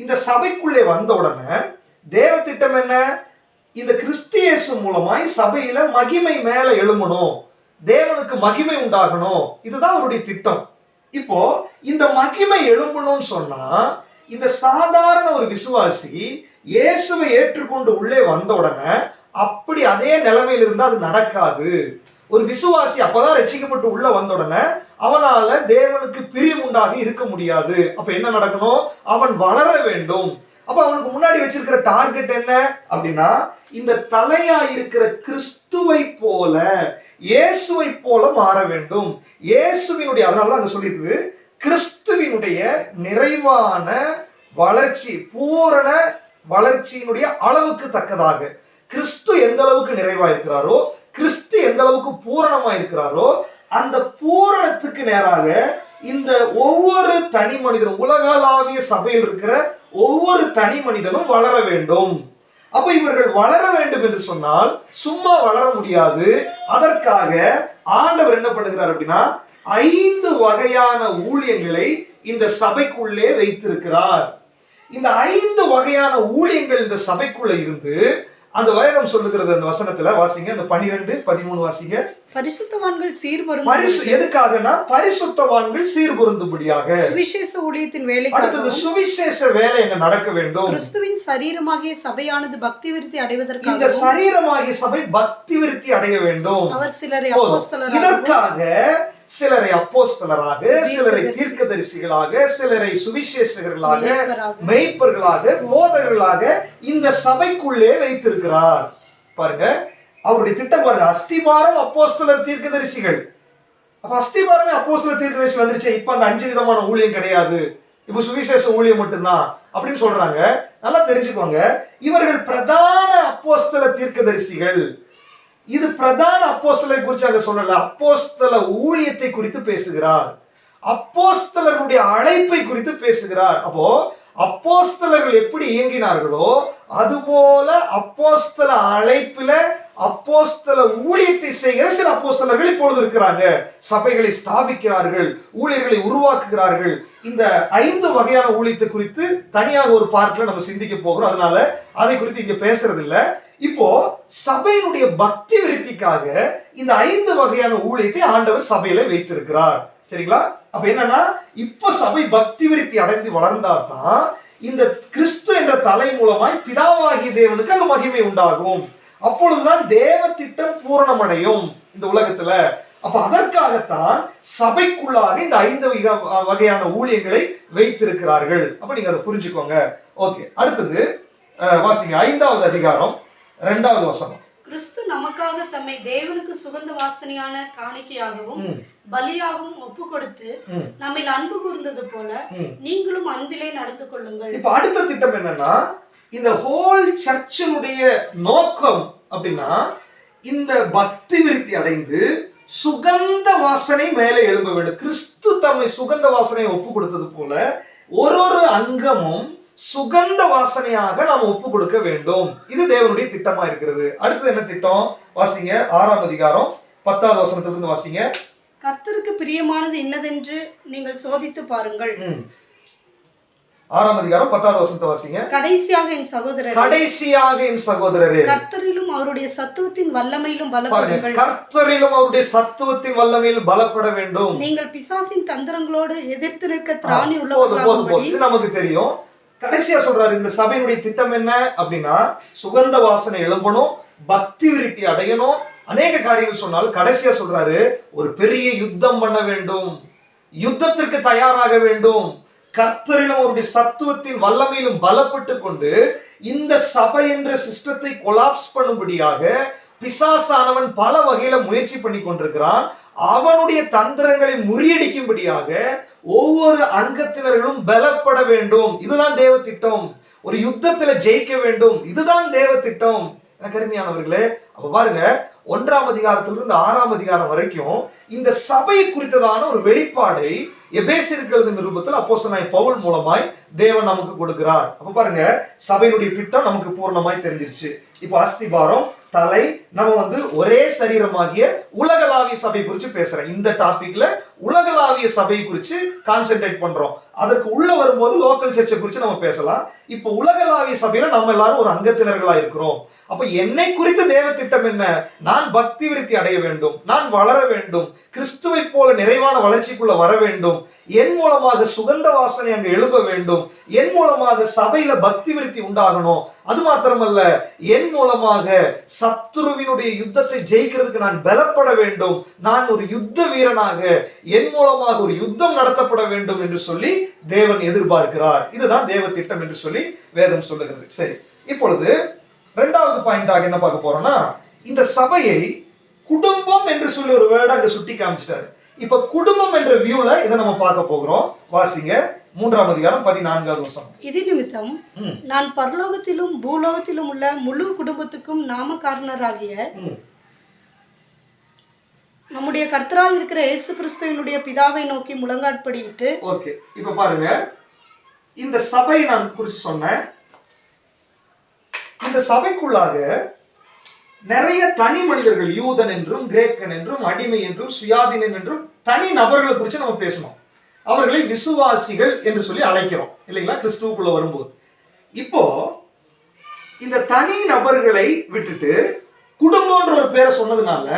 இந்த சபைக்குள்ளே வந்த உடனே தேவ திட்டம் என்ன? இந்த கிறிஸ்து இயேசு மூலமாய் சபையில மகிமை மேல எழும்பணும், தேவனுக்கு மகிமை உண்டாகணும். இதுதான் அவருடைய திட்டம். இப்போ இந்த மகிமை எழும்பணும்னு சொன்னா, இந்த சாதாரண ஒரு விசுவாசி இயேசுவை ஏற்றுக்கொண்டு உள்ளே வந்த உடனே அப்படி அதே நிலைமையில இருந்தா அது நடக்காது. ஒரு விசுவாசி அப்பதான் ரட்சிக்கப்பட்டு உள்ள வந்த உடனே அவனால தேவனுக்கு பிரியம் உண்டாகி இருக்க முடியாது. அப்ப என்ன நடக்கணும்? அவன் வளர வேண்டும். அப்ப அவனுக்கு முன்னாடி வச்சிருக்கிற டார்கெட் என்ன அப்படின்னா, இந்த தலையா இருக்கிற கிறிஸ்துவை போல, இயேசுவை போல மாற வேண்டும். இயேசுவினுடைய, அதனாலதான் அங்க சொல்லியிருக்கு, கிறிஸ்துவினுடைய நிறைவான வளர்ச்சி, பூரண வளர்ச்சியினுடைய அளவுக்கு தக்கதாக. கிறிஸ்து எந்த அளவுக்கு நிறைவா இருக்கிறாரோ, கிறிஸ்து எந்த அளவுக்கு பூரணமா இருக்கிறாரோ, அந்த பூரணத்துக்கு நேராக இந்த ஒவ்வொரு தனி மனிதனும், உலகளாவிய சபையில் இருக்கிற ஒவ்வொரு தனி மனிதனும் வளர வேண்டும். அப்ப இவர்கள் வளர வேண்டும் என்று சொன்னால் சும்மா வளர முடியாது. அதற்காக ஆண்டவர் என்ன பண்ணுகிறார் அப்படின்னா, 5 வகையான ஊழியங்களை இந்த சபைக்குள்ளே வைத்திருக்கிறார். இந்த 5 வகையான ஊழியங்கள் இந்த சபைக்குள்ள இருந்து அந்த வேதம் சொல்லுகிறது அந்த வசனத்துல வாசிங்க, அந்த 12, 13 வாசிங்க. பரிசுத்தவான்கள் சீர்பொருந்தும் எதுக்காகனா பரிசுத்தவான்கள் சீர்பொருந்தும்படியாக, சுவிசேஷ ஊழியத்தின் அடுத்தது வேலைக்காக சுவிசேஷ வேலை எங்க நடக்க வேண்டும். கிறிஸ்துவின் சரீரமாகிய சபையானது பக்தி விருத்தி இந்த அடைவதற்காக சரீரமாகிய சபை பக்தி விருத்தி அடைய வேண்டும். அவர் சிலரை போதும். அப்போஸ்தலராகவும் இதற்காக சிலரை அப்போஸ்தலராக, சிலரை தீர்க்கதரிசிகளாக, சிலரை சுவிசேஷகர்களாக, மேய்ப்பராக, மெய்ப்பர்களாக, போதகர்களாக இந்த சபைக்குள்ளே வைத்திருக்கிறார். பாருங்க அவருடைய திட்டம் பாருங்க. அஸ்திபாரம் அப்போஸ்தலர் தீர்க்கதரிசிகள். அப்ப அஸ்திபாரமே அப்போஸ்தலர் தீர்க்கதரிசி வந்துருச்சு. இப்ப அந்த 5 விதமான ஊழியம் கிடையாது, இப்ப சுவிசேஷ ஊழியம் மட்டும்தான் அப்படின்னு சொல்றாங்க. நல்லா தெரிஞ்சுக்கோங்க, இவர்கள் பிரதான அப்போஸ்தல தீர்க்கதரிசிகள். இது பிரதான அப்போஸ்தலரை குறித்து அங்க சொல்லல, அப்போஸ்தல ஊழியத்தை குறித்து பேசுகிறார், அப்போஸ்தலருடைய அழைப்பை குறித்து பேசுகிறார். அப்போ அப்போஸ்தலர்கள் எப்படி இயங்கினார்களோ அதுபோல அப்போஸ்தல அழைப்பில அப்போஸ்தல ஊழியத்தை செய்கிற சில அப்போஸ்தலர்கள் இப்பொழுது இருக்கிறாங்க. சபைகளை ஸ்தாபிக்கிறார்கள், ஊழியர்களை உருவாக்குகிறார்கள். இந்த 5 வகையான ஊழியத்தை குறித்து தனியாக ஒரு பார்ட்ல நம்ம சிந்திக்க போகிறோம். அதனால அதை குறித்து இங்க பேசுறது இல்ல. இப்போ சபையினுடைய பக்தி விருத்திக்காக இந்த 5 வகையான ஊழியத்தை ஆண்டவர் சபையில வைத்திருக்கிறார். சரிங்களா? அப்ப என்னன்னா, இப்ப சபை பக்தி விருத்தி அடைந்து வளர்ந்தாதான் இந்த கிறிஸ்து என்ற தலை மூலமாய் பிதாவாகிய தேவனுக்கு அங்க மகிமை உண்டாகும். அப்பொழுதுதான் தேவ திட்டம் பூரணமடையும் இந்த உலகத்துல. அப்ப அதற்காகத்தான் சபைக்குள்ளாக இந்த 5 வகையான ஊழியங்களை வைத்திருக்கிறார்கள். அப்ப நீங்க அதை புரிஞ்சுக்கோங்க. ஓகே, அடுத்தது வாசிங்க 5வது அதிகாரம் 2வது வசனம். கிறிஸ்து நமக்காக தம்மை தேவனுக்கு சுகந்த வாசனையான காணிக்கையாகவும் பலியாகவும் ஒப்பு கொடுத்து நம்மில் அன்பு கூர்ந்தது போல நீங்களும் அன்பிலே நடந்து கொள்ளுங்கள். இப்ப அடுத்த திட்டம் என்னன்னா, இந்த ஹோல் சர்ச்சினுடைய நோக்கம் அப்படின்னா இந்த பக்தி விருத்தி அடைந்து சுகந்த வாசனை மேலே எழும்ப வேண்டும். கிறிஸ்து தம்மை சுகந்த வாசனையை ஒப்பு கொடுத்தது போல ஒரு அங்கமும் சுகந்த வாசனையாக நாம் ஒப்பு கொடுக்க வேண்டும். இது தேவனுடைய திட்டமா இருக்கிறது. அடுத்தது என்ன திட்டம்? வாசிங்க 6ஆம் அதிகாரம் 10வது வசனத்திலிருந்து வாசிங்க. கர்த்தருக்கு பிரியமானது இன்னதென்று நீங்கள் சோதித்து பாருங்கள். 6ஆம் அதிகாரம் 10வது வசனத்தை வாசிங்க. கடைசியாக என் சகோதரரே கர்த்தரிலும் அவருடைய சத்துவத்தின் வல்லமையிலும் பலப்படுங்கள். கர்த்தரிலும் அவருடைய சத்துவத்தின் வல்லமையிலும் பலப்பட வேண்டும். நீங்கள் பிசாசின் தந்திரங்களோடு எதிர்த்து நிற்க திராணி உள்ளவர்களாகும்படி. உள்ளவர்களாகும்படி. இது நமக்கு தெரியும். கடைசியா சொல்றாரு, இந்த சபையினுடைய திட்டம் என்ன அப்படின்னா சுகந்த வாசனை எழும்பணும், பக்தி விருத்தி அடையணும், அநேக காரியங்கள் சொன்னாலும் கடைசியா சொல்றாரு ஒரு பெரிய யுத்தம் பண்ண வேண்டும், யுத்தத்திற்கு தயாராக வேண்டும். கர்த்தரிலும் அவருடைய சத்துவத்தின் வல்லமையிலும் பலப்பட்டு கொண்டு இந்த சபை என்ற சிஸ்டத்தை கொலாப்ஸ் பண்ணும்படியாக பிசாசானவன் பல வகையில முயற்சி பண்ணி கொண்டிருக்கிறான். அவனுடைய தந்திரங்களை முறியடிக்கும்படியாக ஒவ்வொரு அங்கத்தினர்களும் பலப்பட வேண்டும். இதுதான் தேவ திட்டம். ஒரு யுத்தத்துல ஜெயிக்க வேண்டும், இதுதான் தேவ திட்டம். கருமையானவர்களே, அப்ப பாருங்க 1ஆம் அதிகாரத்திலிருந்து 6ஆம் அதிகாரம் வரைக்கும் இந்த சபை குறித்ததான ஒரு வெளிப்பாடை எபேசியருக்கு எழுதின நிருபத்தில் அப்போஸ்தலனாகிய பவுல் மூலமாய் தேவன் நமக்கு கொடுக்கிறார். அப்ப பாருங்க, சபையினுடைய திட்டம் நமக்கு பூர்ணமாய் தெரிஞ்சிருச்சு. இப்போ அஸ்திபாரம், தலை, நம்ம ஒரே சரீரமாகிய உலகளாவிய சபை குறித்து பேசுறேன். இந்த டாபிக்ல உலகளாவிய சபை குறித்து கான்சென்ட்ரேட் பண்றோம். அதற்கு உள்ள வரும்போது லோக்கல் சர்ச்சை குறித்து நம்ம பேசலாம். இப்போ உலகளாவிய சபையில நம்ம எல்லாரும் ஒரு அங்கத்தினர்களா இருக்கிறோம். அப்ப என்னை குறித்த தேவ திட்டம் என்ன? நான் பக்தி விருத்தி அடைய வேண்டும், நான் வளர வேண்டும், கிறிஸ்துவை போல நிறைவான வளர்ச்சிக்குள்ள வர வேண்டும், என் மூலமாக சுகந்த வாசனை அங்க எழும்ப வேண்டும், என் மூலமாக சபையில பக்தி விருத்தி உண்டாகணும். அது மாத்திரமல்ல, என் மூலமாக சத்துருவினுடைய யுத்தத்தை ஜெயிக்கிறதுக்கு நான் பலப்பட வேண்டும், நான் ஒரு யுத்த வீரனாக என் மூலமாக ஒரு யுத்தம் நடத்தப்பட வேண்டும் என்று சொல்லி தேவன் எதிர்பார்க்கிறார். இதுதான் தேவ திட்டம் என்று சொல்லி வேதம் சொல்லுகிறது. சரி, இப்பொழுது 2வது பாயிண்டாக என்ன பார்க்க போறோம்னா, இந்த சபையை குடும்பம் என்று சொல்லி ஒரு வேர்டை அங்க சுட்டி காமிச்சிட்டாரு. இப்ப குடும்பம் என்ற வியூல இதை நம்ம பார்க்க போகிறோம். வாசிங்க 3ஆம் அதிகாரம் 14வது வசனம். இது நிமித்தம் நான் பரலோகத்திலும் பூலோகத்திலும் உள்ள முழு குடும்பத்துக்கும் நாமகாரணராகிய நம்முடைய கர்த்தராய் இருக்கிற இயேசு கிறிஸ்துவினுடைய பிதாவை நோக்கி முழங்காட்படியிட்டு. ஓகே, இப்ப பாருங்க, இந்த சபை நான் குறித்து சொன்னேன். இந்த சபைக்குள்ளாக நிறைய தனி மனிதர்கள், யூதன் என்றும் கிரேக்கன் என்றும் அடிமை என்றும் சுயாதீனன் என்றும் தனி நபர்களை குறித்து நம்ம பேசணும். அவர்களை விசுவாசிகள் என்று சொல்லி அழைக்கிறோம் இல்லைங்களா, கிறிஸ்துவுக்குள்ள வரும்போது. இப்போ இந்த தனி நபர்களை விட்டுட்டு குடும்பம்ன்ற ஒரு பேரை சொன்னதுனால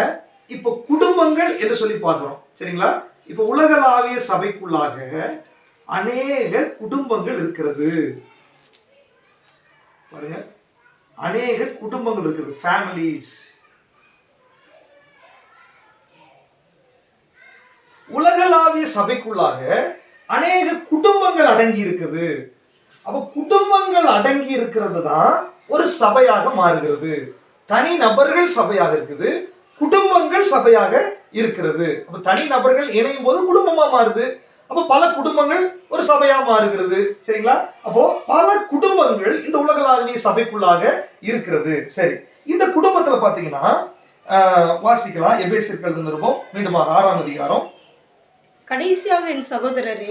இப்ப குடும்பங்கள் என்று சொல்லி பார்க்கிறோம். சரிங்களா? இப்ப உலகளாவிய சபைக்குள்ளாக அநேக குடும்பங்கள் இருக்கிறது. பாருங்க, அநேக குடும்பங்கள் இருக்கிறது, ஃபேமிலிஸ். உலகளாவிய சபைக்குள்ளாக அநேக குடும்பங்கள் அடங்கி இருக்குது. அப்ப குடும்பங்கள் அடங்கி இருக்கிறது தான் ஒரு சபையாக மாறுகிறது. தனி நபர்கள் சபையாக இருக்குது, குடும்பங்கள் சபையாக இருக்கிறது. அப்ப தனி நபர்கள் இணையும் போது குடும்பமா மாறுது. அப்ப பல குடும்பங்கள் ஒரு சபையா மாறுகிறது. சரிங்களா? அப்போ பல குடும்பங்கள் இந்த உலகளாவிய சபைக்குள்ளாக இருக்கிறது. சரி, இந்த குடும்பத்துல பாத்தீங்கன்னா வாசிக்கலாம். எபேசியர் எழுதின நிருபம் மீண்டும் 6ஆம் அதிகாரம். கடைசியாக என் சகோதரரே,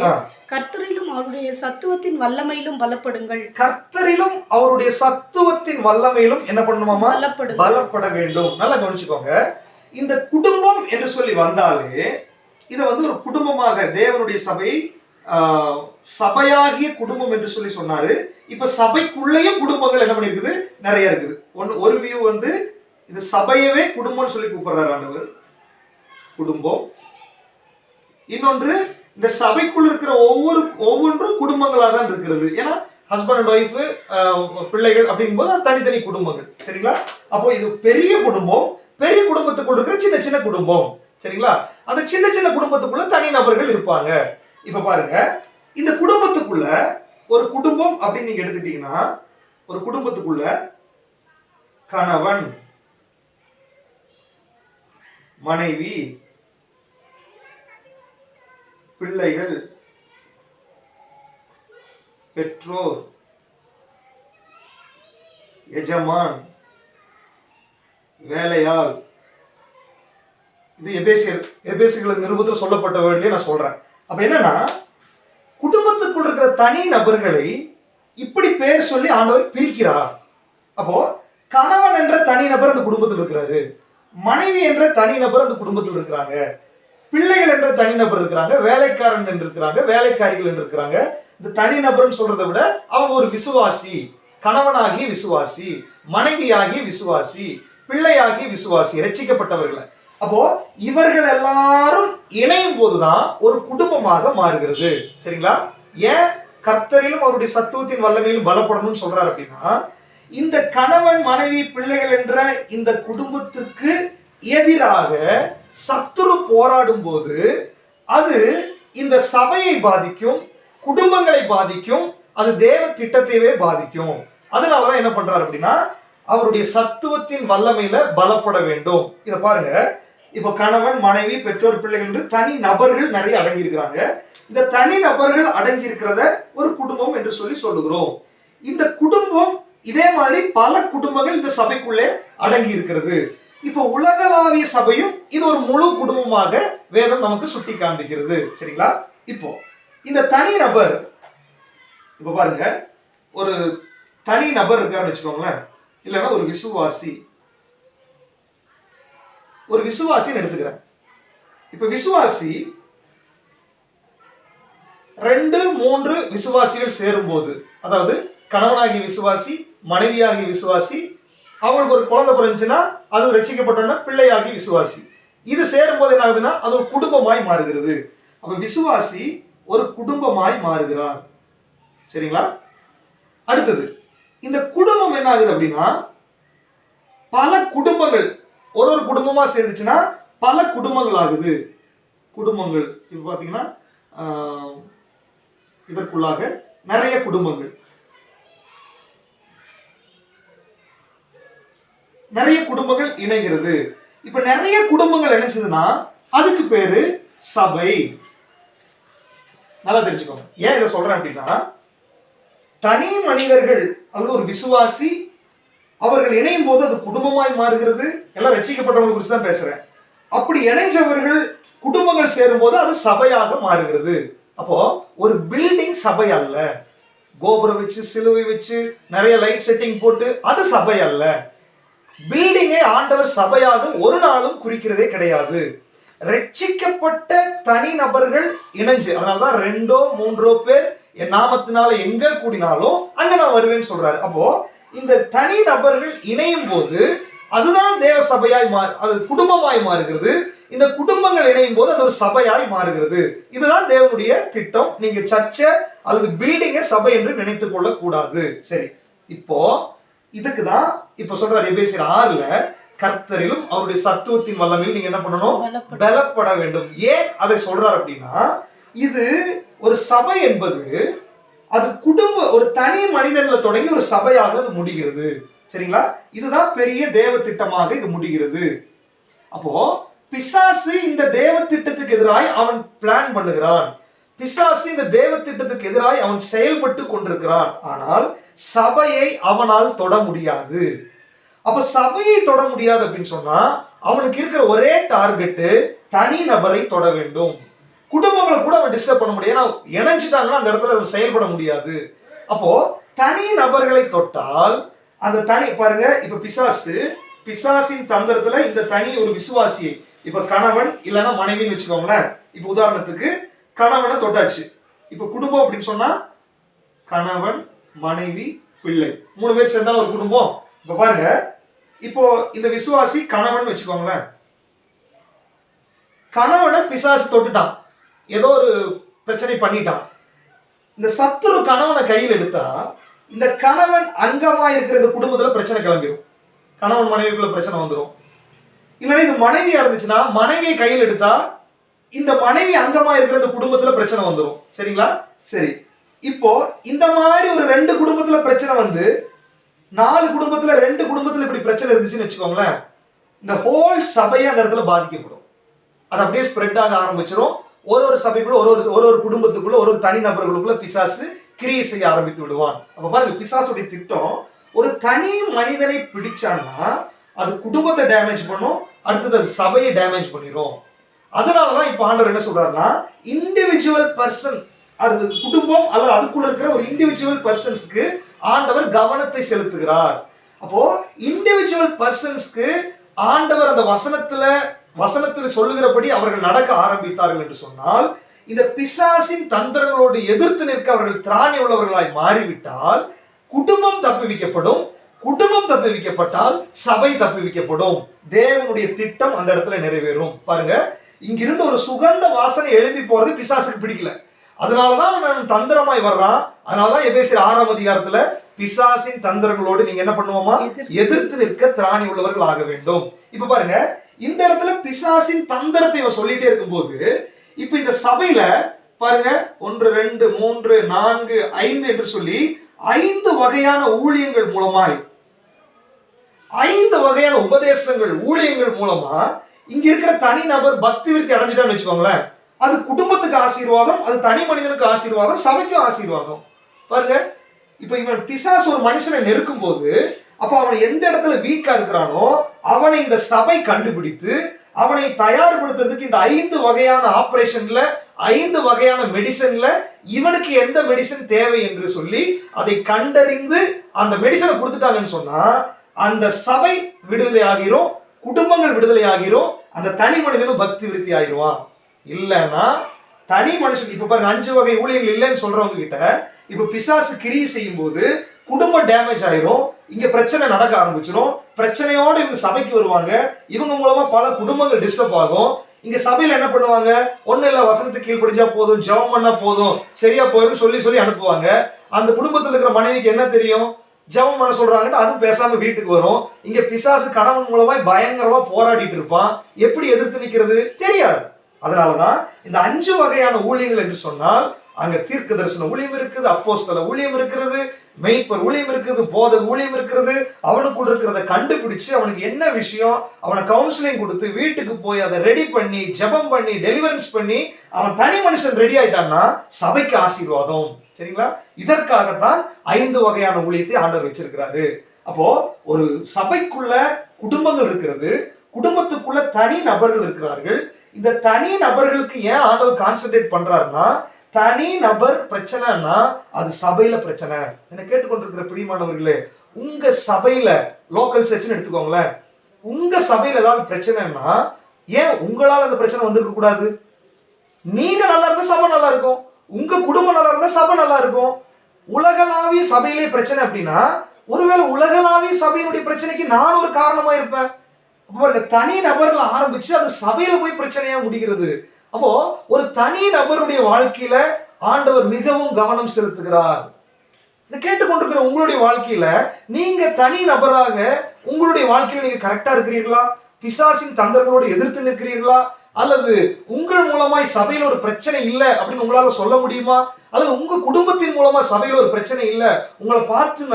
கர்த்தரிலும் அவருடைய சத்துவத்தின் வல்லமையிலும் பலப்படுங்கள். கர்த்தரிலும் அவருடைய சத்துவத்தின் வல்லமையிலும் என்ன பண்ணணுமாமா? பலப்பட வேண்டும். நல்லா கவனிச்சுக்கோங்க. இந்த குடும்பம் என்று சொல்லி வந்தாலே இத வந்து ஒரு குடும்பமாக தேவனுடைய சபை சபையாகிய குடும்பம் என்று சொல்லி சொன்னாரு. இப்ப சபைக்குள்ளேயும் குடும்பங்கள் என்ன பண்ணிருக்குது? நிறைய இருக்குது. ஒரு வியூ வந்து இது சபையவே குடும்பம்னு சொல்லி கூப்பிடுறாரு ஆண்டவர், குடும்பம். இன்னொன்று, இந்த சபைக்குள் இருக்கிற ஒவ்வொன்றும் குடும்பங்களா தான் இருக்கிறது. ஏன்னா ஹஸ்பண்ட் அண்ட் ஒய்ஃப், பிள்ளைகள் அப்படிங்கும் போது அது தனித்தனி குடும்பங்கள். சரிங்களா? அப்போ இது பெரிய குடும்பம், பெரிய குடும்பத்துக்குள்ள இருக்கிற சின்ன சின்ன குடும்பம். சரிங்களா? அந்த சின்ன சின்ன குடும்பத்துக்குள்ள தனி நபர்கள் இருப்பாங்க. இப்ப பாருங்க, இந்த குடும்பத்துக்குள்ள ஒரு குடும்பம் அப்படின்னு நீங்க எடுத்துட்டீங்கன்னா, ஒரு குடும்பத்துக்குள்ள கணவன், மனைவி, பிள்ளைகள், பெற்றோர், எஜமான், வேலையாள். இது எபேசியர் நிருபத்தில் சொல்லப்பட்ட வேர்ட்லயே நான் சொல்றேன். அப்ப என்னன்னா, குடும்பத்துக்குள் இருக்கிற தனி நபர்களை இப்படி பேர் சொல்லி ஆண்டவர் பிரிக்கிறார். அப்போ கணவன் என்ற தனி நபர் அந்த குடும்பத்தில் இருக்கிறாரு, மனைவி என்ற தனி நபர் அந்த குடும்பத்தில் இருக்கிறாங்க, பிள்ளைகள் என்ற தனி நபர் இருக்கிறாங்க, வேலைக்காரன் என்று இருக்கிறாங்க, வேலைக்காரிகள் என்று இருக்கிறாங்க. இந்த தனி நபர்னு சொல்றதை விட அவங்க ஒரு விசுவாசி, கணவனாகிய விசுவாசி, மனைவியாகிய விசுவாசி, பிள்ளையாகிய விசுவாசி, ரட்சிக்கப்பட்டவர்கள். அப்போ இவர்கள் எல்லாரும் இணையும் போதுதான் ஒரு குடும்பமாக மாறுகிறது. சரிங்களா? ஏன் கர்த்தரிலும் அவருடைய சத்துவத்தின் வல்லமையிலும் பலப்படணும்னு சொல்றாரு அப்படின்னா, இந்த கணவன், மனைவி, பிள்ளைகள் என்ற இந்த குடும்பத்துக்கு எதிராக சத்துரு போராடும் போது அது இந்த சபையை பாதிக்கும், குடும்பங்களை பாதிக்கும், அது தேவ திட்டத்தையே பாதிக்கும். அதனாலதான் என்ன பண்றாரு அப்படின்னா, அவருடைய சத்துவத்தின் வல்லமையில பலப்பட வேண்டும். இத பாருங்க, இப்ப கணவன், மனைவி, பெற்றோர், பிள்ளைகள் என்று தனி நபர்கள் நிறைய அடங்கி இருக்கிறாங்க. இந்த தனி நபர்கள் அடங்கி இருக்கிறத ஒரு குடும்பம் என்று சொல்லி சொல்லுகிறோம். இந்த குடும்பம் இதே மாதிரி பல குடும்பங்கள் இந்த சபைக்குள்ளே அடங்கி இருக்கிறது. இப்ப உலகளாவிய சபையும் இது ஒரு முழு குடும்பமாக வேதம் நமக்கு சுட்டி காண்பிக்கிறது. சரிங்களா? இப்போ இந்த தனி நபர், இப்ப பாருங்க, ஒரு தனி நபர் இருக்காருன்னு வச்சுக்கோங்களேன், இல்லைன்னா ஒரு விசுவாசி, ஒரு விசுவாசின்னு எடுத்துக்கிறேன். இப்ப விசுவாசி 2-3 விசுவாசிகள் சேரும் போது, அதாவது கணவனாகிய விசுவாசி, மனைவியாகிய விசுவாசி, அவங்களுக்கு ஒரு குழந்தை பிறந்துச்சுன்னா அது ரட்சிக்கப்பட்டோன்னா பிள்ளையாகி விசுவாசி, இது சேரும் போது என்ன ஆகுதுன்னா அது ஒரு குடும்பமாய் மாறுகிறது. அப்ப விசுவாசி ஒரு குடும்பமாய் மாறுகிறார். சரிங்களா? அடுத்தது, இந்த குடும்பம் என்ன ஆகுது அப்படின்னா, பல குடும்பங்கள் ஒரு குடும்பமா சேர்ந்துச்சுன்னா பல குடும்பங்கள் ஆகுது. குடும்பங்கள் இப்ப பாத்தீங்கன்னா இதற்குள்ளாக நிறைய குடும்பங்கள், நிறைய குடும்பங்கள் இணைகிறது. இப்ப நிறைய குடும்பங்கள் இணைச்சதுன்னா அதுக்கு பேரு சபை. நல்லா தெரிஞ்சுக்கோங்க. ஏன் இதை சொல்றேன் அப்படின்னா, தனி மனிதர்கள் அல்லது ஒரு விசுவாசி அவர்கள் இணையும் போது அது குடும்பமாய் மாறுகிறது. எல்லாம் ரட்சிக்கப்பட்டவர்கள் குறித்து தான் பேசுறேன். அப்படி இணைஞ்சவர்கள் குடும்பங்கள் சேரும் போது அது சபையாக மாறுகிறது. அப்போ ஒரு பில்டிங் சபை அல்ல, கோபுரம் வச்சு சிலுவை வச்சு நிறைய லைட் செட்டிங் போட்டு அது சபை அல்ல. பில்டிங்கை ஆண்டவர் சபையாக ஒரு நாளும் குறிக்கிறதே கிடையாது. ரட்சிக்கப்பட்ட தனி நபர்கள் இணைஞ்சு, அதனாலதான் 2-3 பேர் என் நாமத்தினால எங்க கூடினாலும் அங்க நான் வருவேன்னு சொல்றாரு. அப்போ இந்த தனி நபர்கள் இணையும் போது அதுதான் தேவ சபையாய் அது குடும்பமாய் மாறுகிறது. இந்த குடும்பங்கள் இணையும் போது அது ஒரு சபையாய் மாறுகிறது. இதுதான் தேவனுடைய திட்டம். நீங்க சர்ச்சை அல்லது பில்டிங்க சபை என்று நினைத்துக் கொள்ள கூடாது. சரி, இப்போ இதுக்குதான் இப்ப சொல்றாரு எபேசியர் 6ல கர்த்தரிலும் அவருடைய சத்துவத்தின் வல்லமையில் நீங்க என்ன பண்ணணும்? பலப்பட வேண்டும். ஏன் அதை சொல்றாரு அப்படின்னா, இது ஒரு சபை என்பது அது ஒரு தனி மனிதன்ல தொடங்கி ஒரு சபையாக அது முடிகிறது. சரிங்களா? இதுதான் பெரிய தேவ திட்டமாக இது முடிகிறது. அப்போ பிசாசு இந்த தேவ திட்டத்துக்கு எதிராய் அவன் பிளான் பண்ணுகிறான். பிசாசு இந்த தேவ திட்டத்துக்கு எதிராய் அவன் செயல்பட்டு கொண்டிருக்கிறான். ஆனால் சபையை அவனால் தொட முடியாது. அப்ப சபையை தொட முடியாது அப்படின்னு சொன்னா அவனுக்கு இருக்கிற ஒரே டார்கெட் தனி நபரை தொட வேண்டும். குடும்பங்களை கூட அவன் டிஸ்டர்ப் பண்ண முடியாது. ஏன்னா இணைஞ்சிட்டாங்கன்னா அந்த இடத்துல அவன் செயல்பட முடியாது. அப்போ தனி நபர்களை தொட்டால் அந்த தனி பாருங்க, இப்ப பிசாசின் தந்திரத்துல இந்த தனி ஒரு விசுவாசியை, இப்ப கணவன் இல்லைன்னா மனைவின்னு வச்சுக்கோங்களேன். இப்ப உதாரணத்துக்கு கணவனை தொட்டாச்சு. இப்ப குடும்பம் அப்படின்னு சொன்னா கணவன், மனைவி, பிள்ளை 3 பேர் சேர்ந்தா ஒரு குடும்பம். இப்ப பாருங்க, இப்போ இந்த விசுவாசி கணவன் வச்சுக்கோங்களேன். கணவனை பிசாசு தொட்டுட்டான், ஏதோ ஒரு பிரச்சனை பண்ணிட்டான். இந்த சத்துரு கணவனை கையில் எடுத்தா இந்த கணவன் அங்கமா இருக்கிற இந்த குடும்பத்துல பிரச்சனை கிளம்பிடும். கணவன் மனைவிக்குள்ள பிரச்சனை வந்துடும். இல்லைன்னா இது மனைவியா இருந்துச்சுன்னா மனைவியை கையில் எடுத்தா இந்த மனைவி அங்கமா இருக்கிற இந்த குடும்பத்துல பிரச்சனை வந்துடும். சரிங்களா? சரி, இப்போ இந்த மாதிரி ஒரு 2 குடும்பத்துல பிரச்சனை வந்து 4 குடும்பத்துல 2 குடும்பத்துல இப்படி பிரச்சனை இருந்துச்சுன்னு வச்சுக்கோங்களேன், இந்த ஹோல் சபையை அந்த இடத்துல பாதிக்கப்படும். அது அப்படியே ஸ்ப்ரெட் ஆக ஆரம்பிச்சிடும். ஒரு சபைக்குள்ள ஒரு குடும்பத்துக்குள்ள ஒரு தனி நபர்களுக்குள்ள பிசாசு கிரியை செய்ய ஆரம்பித்து விடுவான். அப்ப பாருங்க, பிசாசுடைய திட்டம் ஒரு தனி மனிதனை பிடிச்சான்னா அது குடும்பத்தை டேமேஜ் பண்ணும், அடுத்தது அது சபையை டேமேஜ் பண்ணிடும். அதனாலதான் இப்ப ஆண்டவர் என்ன சொல்றாருன்னா, இண்டிவிஜுவல் பர்சன், அது குடும்பம் அல்லது அதுக்குள்ள இருக்கிற ஒரு இண்டிவிஜுவல் பர்சன்ஸ்க்கு ஆண்டவர் கவனத்தை செலுத்துகிறார். அப்போ இண்டிவிஜுவல் பர்சன்ஸ்க்கு ஆண்டவர் அந்த வசனத்தில் சொல்லுகிறபடி அவர்கள் நடக்க ஆரம்பித்தார்கள் என்று சொன்னால், இந்த பிசாசின் தந்திரங்களோடு எதிர்த்து நிற்க அவர்கள் திராணி உள்ளவர்களாய் மாறிவிட்டால் குடும்பம் தப்புவிக்கப்படும். குடும்பம் தப்புவிக்கப்பட்டால் சபை தப்புவிக்கப்படும். தேவனுடைய திட்டம் அந்த இடத்துல நிறைவேறும். பாருங்க, இங்கிருந்து ஒரு சுகந்த வாசனை எழுப்பி போறது பிசாசுக்கு பிடிக்கல. அதனாலதான் அவன் தந்திரமாய் வர்றான். அதனாலதான் எபேசியர் 6ஆம் அதிகாரத்துல பிசாசின் தந்திரங்களோடு நீங்க என்ன பண்ணுவோமா? எதிர்த்து நிற்க திராணி உள்ளவர்கள் ஆக வேண்டும். இப்ப பாருங்க, இந்த இடத்துல பிசாசின் தந்திரத்தை இவன் சொல்லிட்டே இருக்கும்போது இப்ப இந்த சபையில பாருங்க 1 2 3 4 5 என்று சொல்லி 5 வகையான ஊழியங்கள் மூலமாய் 5 வகையான உபதேசங்கள் ஊழியங்கள் மூலமா இங்க இருக்கிற தனி நபர் பக்தி விருத்தி அடைஞ்சிட்டான்னு வச்சுக்கோங்களேன், அது குடும்பத்துக்கு ஆசீர்வாதம், அது தனி மனிதனுக்கு ஆசீர்வாதம், சபைக்கும் ஆசீர்வாதம். பாருங்க, இப்ப இவன் பிசாசு ஒரு மனுஷனை நெருக்கும் போது அப்ப அவன் எந்த இடத்துல வீக்கா இருக்கிறானோ அவனை இந்த சபை கண்டுபிடித்து அவனை தயார்படுத்துறதுக்கு இந்த 5 வகையான ஆபரேஷன்ல 5 வகையான மெடிசன்ல இவனுக்கு எந்த மெடிசன் தேவை என்று சொல்லி அதை கண்டறிந்து அந்த மெடிசனை கொடுத்துட்டாங்கன்னு சொன்னா அந்த சபை விடுதலை ஆகிரும், குடும்பங்கள் விடுதலை ஆகிரும், அந்த தனி மனிதனும் பக்தி விருத்தி ஆகிருவான். இல்லைன்னா தனி மனுஷன் இப்ப பாருங்க 5 வகை ஊழியர்கள் இல்லைன்னு சொல்றவங்க கிட்ட இப்ப பிசாசு கிரியை செய்யும் போது குடும்பம் டேமேஜ் ஆயிரும், இங்க பிரச்சனை நடக்க ஆரம்பிச்சிடும். பிரச்சனையோட இவங்க சபைக்கு வருவாங்க, இவங்க மூலமா பல குடும்பங்கள் டிஸ்டர்ப் ஆகும். இங்க சபையில என்ன பண்ணுவாங்க? ஒண்ணு இல்ல, வசனத்துக்கு கீழ்படிஞ்சா போதும், ஜெபம் பண்ணா போதும், சரியா போயிரும் சொல்லி அனுப்புவாங்க. அந்த குடும்பத்துல இருக்கிற மனைவிக்கு என்ன தெரியும்? ஜெபம் பண்ண சொல்றாங்கன்னு அது பேசாம வீட்டுக்கு வரும். இங்க பிசாசு கணவன் மூலமா பயங்கரமா போராடிட்டு இருப்பான். எப்படி எதிர்த்து நிக்கிறது தெரியாது. அதனாலதான் இந்த 5 வகையான ஊழியங்கள் என்று சொன்னால் அங்க தீர்க்க தரிசன ஊழியம் இருக்குது, அப்போஸ்தல ஊழியம் இருக்கிறது, மெய்ப்பர் ஊழியம் இருக்குது, போதக ஊழியம் இருக்கிறது. அவனுக்குள்ள இருக்கிறத கண்டுபிடிச்சு அவனுக்கு என்ன விஷயம் அவனை கவுன்சிலிங் கொடுத்து வீட்டுக்கு போய் அதை ரெடி பண்ணி ஜெபம் பண்ணி டெலிவரன்ஸ் பண்ணி அவன் தனி மனுஷன் ரெடி ஆயிட்டான்னா சபைக்கு ஆசீர்வாதம். சரிங்களா? இதற்காகத்தான் 5 வகையான ஊழியத்தை ஆண்டவர் வச்சிருக்கிறாரு. அப்போ ஒரு சபைக்குள்ள குடும்பங்கள் இருக்கிறது, குடும்பத்துக்குள்ள தனி நபர்கள் இருக்கிறார்கள். இந்த தனி நபர்களுக்கு ஏன் ஆண்டவர் கான்சென்ட்ரேட் பண்றாருன்னா, தனி நபர் பிரச்சனைனா அது சபையில பிரச்சனை. என்ன கேட்டுக்கொண்டிருக்கிற பிரியமானவர்களே, உங்க சபையில லோக்கல் சர்ச்னு எடுத்துக்கோங்களேன், உங்க சபையில ஏதாவது பிரச்சனைனா ஏன் உங்களால அந்த பிரச்சனை வந்திருக்க கூடாது? நீங்க நல்லா இருந்தா சபை நல்லா இருக்கும், உங்க குடும்பம் நல்லா இருந்தா சபை நல்லா இருக்கும். உலகளாவிய சபையிலே பிரச்சனை அப்படின்னா ஒருவேளை உலகளாவிய சபையினுடைய பிரச்சனைக்கு நான் ஒரு காரணமா இருப்பேன். அப்ப தனி நபர்ல ஆரம்பிச்சு அது சபையில போய் பிரச்சனையா முடிகிறது. அப்போ ஒரு தனி நபருடைய வாழ்க்கையில ஆண்டவர் மிகவும் கவனம் செலுத்துகிறார். இதை கேட்டுக்கொண்டிருக்கிற உங்களுடைய வாழ்க்கையில நீங்க தனி நபராக உங்களுடைய வாழ்க்கையில நீங்க கரெக்டா இருக்கிறீர்களா? பிசாசின் தந்திரங்களோடு எதிர்த்து நிற்கிறீர்களா? அல்லது உங்கள் மூலமாய் சபையில ஒரு பிரச்சனை இல்லை அப்படின்னு உங்களால சொல்ல முடியுமா? அல்லது உங்க குடும்பத்தின் மூலமா சபையில ஒரு பிரச்சனை இல்லை, உங்களை பார்த்து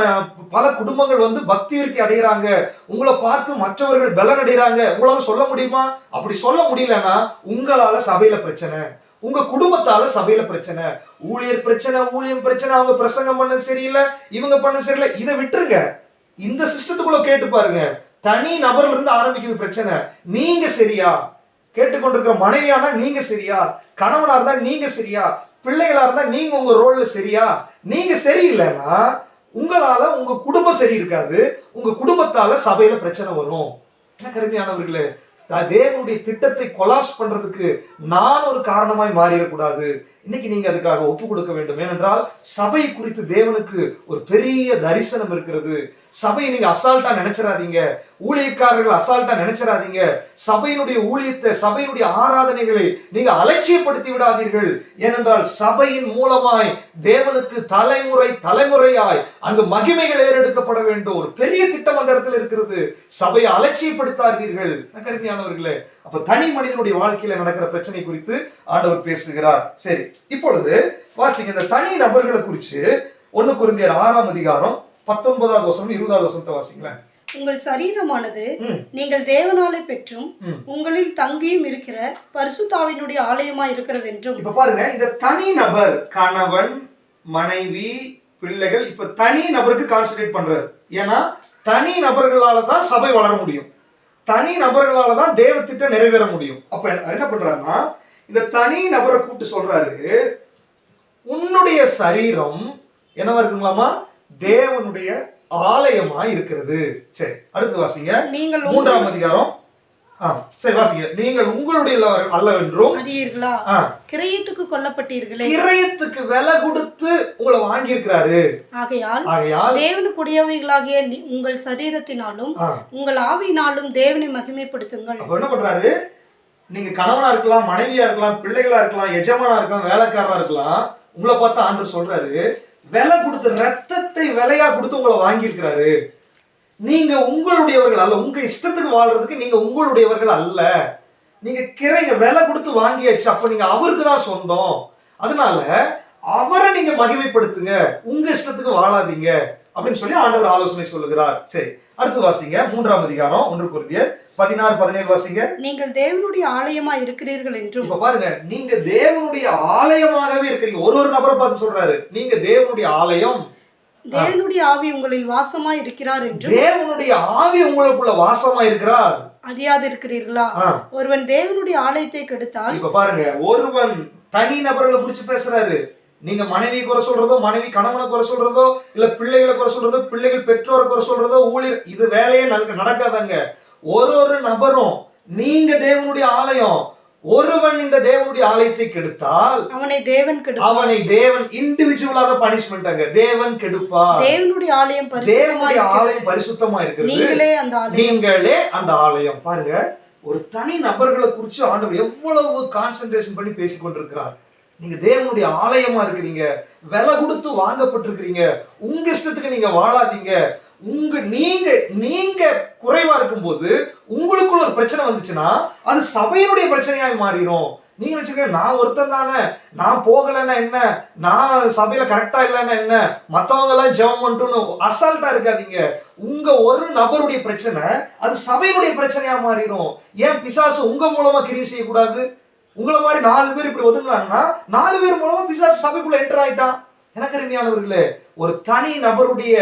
பல குடும்பங்கள் வந்து பக்தி விருத்தி அடைகிறாங்க, உங்களை பார்த்து மற்றவர்கள் பலன் அடைகிறாங்க, உங்களால சொல்ல முடியுமா? அப்படி சொல்ல முடியலன்னா உங்களால சபையில பிரச்சனை, உங்க குடும்பத்தால சபையில பிரச்சனை, ஊழியர் பிரச்சனை, ஊழியம் பிரச்சனை, அவங்க பிரசங்கம் பண்ண சரியில்லை, இவங்க பண்ண சரியில்லை, இதை விட்டுருங்க. இந்த சிஸ்டத்துக்குள்ள கேட்டு பாருங்க. தனி நபர்ல இருந்து ஆரம்பிக்குது பிரச்சனை. நீங்க சரியா? கேட்டுக்கொண்டிருக்கிற மனைவியானா நீங்க சரியா? கணவனா இருந்தா நீங்க சரியா? பிள்ளைகளா இருந்தா நீங்க உங்க ரோல்ல சரியா? நீங்க சரியில்லைன்னா உங்களால உங்க குடும்பம் சரி இருக்காது, உங்க குடும்பத்தால சபையில பிரச்சனை வரும். எனக்கு அருமையானவர்களே, தேவனுடைய திட்டத்தை கொலாப்ஸ் பண்றதுக்கு நான் ஒரு காரணமாய் மாறிடக்கூடாது. இன்னைக்கு நீங்க அதுக்காக ஒப்பு கொடுக்க வேண்டும். ஏனென்றால் சபை குறித்து தேவனுக்கு ஒரு பெரிய தரிசனம் இருக்கிறது. சபையை நீங்க அசால்ட்டா நினைச்சிடாதீங்க, ஊழியக்காரர்கள் அசால்ட்டா நினைச்சிடாதீங்க. சபையினுடைய ஊழியத்தை, சபையினுடைய ஆராதனைகளை நீங்க அலட்சியப்படுத்தி விடாதீர்கள். ஏனென்றால் சபையின் மூலமாய் தேவனுக்கு தலைமுறை தலைமுறையாய் அங்கு மகிமைகள் ஏறெடுக்கப்பட வேண்டும். ஒரு பெரிய திட்டம் அந்த இடத்துல இருக்கிறது. சபையை அலட்சியப்படுத்தாதீர்கள். கருமையானவர்களே, அப்ப தனி மனிதனுடைய வாழ்க்கையில நடக்கிற பிரச்சனை குறித்து ஆண்டவர் பேசுகிறார். சரி, இப்பொழுது வாசிங்க இந்த தனி நபர்களை குறித்து 1 கொரிந்தியர் 6ஆம் அதிகாரம் 19வது வசனம் 20வது வசனத்தை வாசிங்களேன். உங்கள் சரீரமானது நீங்கள் தேவனாலே பெற்றும் உங்களில் தங்கியும் இருக்கிற பரிசுத்தாவினுடைய ஆலயமா இருக்கிறது என்றும். இப்ப பாருங்க, இந்த தனி நபர் கணவன், மனைவி, பிள்ளைகள், இப்ப தனி நபருக்கு கான்சென்ட்ரேட் பண்றாரு. ஏன்னா தனி நபர்களால தான் சபை வளர முடியும், தனி நபர்களால தான் தேவ திட்டம் நிறைவேற முடியும். அப்ப என்ன பண்றாருன்னா, இந்த தனி நபரை கூப்பிட்டு சொல்றாரு, உன்னுடைய சரீரம் என்னவா இருக்குங்களாமா? தேவனுடைய ஆலயமா இருக்கிறது. சரி, அடுத்து வாசிங்க. நீங்கள் 3ஆம் அதிகாரம். சரி வாசிங்க. நீங்கள் உங்களுடைய அல்லவென்றும் அறியீர்களா? கிரயத்துக்கு கொல்லப்பட்டீர்களே. கிரயத்துக்கு விலை கொடுத்து உங்களை வாங்கி இருக்கிறாரு. ஆகையால் தேவனுக்குரியவைகளாகிய உங்கள் சரீரத்தினாலும் உங்கள் ஆவியினாலும் தேவனை மகிமைப்படுத்துங்கள். அப்ப என்ன பண்றாரு? நீங்க கணவனா இருக்கலாம், மனைவியா இருக்கலாம், பிள்ளைகளா இருக்கலாம், எஜமானா இருக்கலாம், வேலைக்காரனா இருக்கலாம். உங்களை பார்த்து ஆண்டவர் சொல்றாரு, விலை கொடுத்து, ரத்தத்தை விலையா கொடுத்து உங்களை வாங்கி இருக்கிறாரு. நீங்க உங்களுடையவர்கள் அல்ல. உங்க இஷ்டத்துக்கு வாழ்றதுக்கு நீங்க உங்களுடையவர்கள் அல்ல. நீங்க கிரைங்க விலை கொடுத்து வாங்கியாச்சு. அப்ப நீங்க அவருக்கு தான் சொந்தம். அதனால அவரை நீங்க மகிமைப்படுத்துங்க, உங்க இஷ்டத்துக்கு வாழாதீங்க அப்படின்னு சொல்லி ஆண்டவர் ஆலோசனை சொல்லுகிறார். சரி, அடுத்து வாசிங்க. 3ஆம் அதிகாரம் 1 கொரிந்தியர் 16-17 வாசிங்க. நீங்கள் தேவனுடைய ஆலயமா இருக்கிறீர்கள் என்றும். இப்ப பாருங்க, நீங்க தேவனுடைய ஆலயமாகவே இருக்கிறீங்க. ஒரு நபரை பார்த்து சொல்றாரு, நீங்க தேவனுடைய ஆலயம், தேவனுடைய ஆவி உங்களில் வாசமா இருக்கிறார் என்று. தேவனுடைய ஆவி உங்களுக்குள்ள வாசமா இருக்கிறார். அறியாது இருக்கிறீர்களா? ஒருவன் தேவனுடைய ஆலயத்தை கெடுத்தால். இப்ப பாருங்க, ஒருவன் தனி நபர்களை குறிச்சு பேசுறாரு. நீங்க மனைவி குறை சொல்றதோ, மனைவி கணவனை குறை சொல்றதோ, இல்ல பிள்ளைகளை குறை சொல்றதோ, பிள்ளைகள் பெற்றோரை குறை சொல்றதோ, ஊழியர், இது வேலையே நடக்காதாங்க. ஒரு நபரும் நீங்க தேவனுடைய ஆலயம், ஒருவன் இந்த தேவனுடைய ஆலயத்தை கெடுத்தால் அவனை தேவன் இண்டிவிஜுவலாக பனிஷ்மெண்ட் அங்க தேவன் கெடுப்பார். தேவனுடைய ஆலயம் பரிசுத்தமா இருக்கிறது, நீங்களே அந்த ஆலயம். பாருங்க, ஒரு தனி நபர்களை குறித்து ஆண்டவர் எவ்வளவு கான்சென்ட்ரேஷன் பண்ணி பேசிக் கொண்டிருக்கிறார். நீங்க தேவனுடைய ஆலயமா இருக்கிறீங்க, விலை கொடுத்து வாங்கப்பட்டிருக்கிறீங்க, உங்க இஷ்டத்துக்கு நீங்க வாழாதீங்க. நீங்க குறைவா இருக்கும்போது உங்களுக்குள்ள ஒரு பிரச்சனை வந்துச்சுன்னா அது சபையினுடைய பிரச்சனையாய் மாறிடும். நீங்க நினைச்சுக்க, நான் ஒருத்தன் தானே, நான் போகலன்னா என்ன, நான் சபையில கரெக்டா இல்லைன்னா என்ன, மத்தவங்க எல்லாம் ஜெபம் பண்ணிட்டு அசால்ட்டா இருக்காதீங்க. உங்க ஒரு நபருடைய பிரச்சனை அது சபையினுடைய பிரச்சனையா மாறிடும். ஏன் பிசாசு உங்க மூலமா கிரியை செய்யக்கூடாது? உங்களை மாதிரி 4 பேர் இப்படி ஒதுங்குறாங்கன்னா 4 பேர் மூலமா பிசாசு சபைக்குள்ள என்டர் ஆயிட்டான். எனக்கு அருமையானவர்களே, ஒரு தனி நபருடைய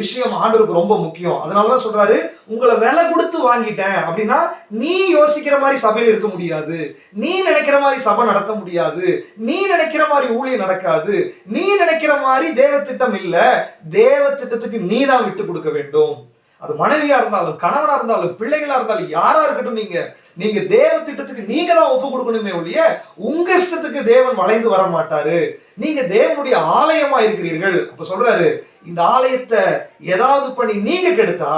விஷயம் ஆண்டவருக்கு ரொம்ப முக்கியம். அதனாலதான் சொல்றாரு, உங்களை விலை கொடுத்து வாங்கிட்டேன் அப்படின்னா நீ யோசிக்கிற மாதிரி சபையில இருக்க முடியாது, நீ நினைக்கிற மாதிரி சபை நடத்த முடியாது, நீ நினைக்கிற மாதிரி ஊழியம் நடக்காது, நீ நினைக்கிற மாதிரி தேவ திட்டம் இல்ல, தேவ திட்டத்துக்கு நீ தான் விட்டு கொடுக்க வேண்டும். அது மனைவியா இருந்தாலும், கணவனா இருந்தாலும், பிள்ளைகளா இருந்தாலும், யாரா இருக்கட்டும், நீங்க தேவ திட்டத்துக்கு நீங்க தான் ஒப்பு கொடுக்கணுமே ஒழிய உங்க இஷ்டத்துக்கு தேவன் வளைந்து வர மாட்டாரு. நீங்க தேவனுடைய ஆலயமா இருக்கிறீர்கள். அப்ப சொல்றாரு, இந்த ஆலயத்தை ஏதாவது பண்ணி நீங்க கெடுத்தா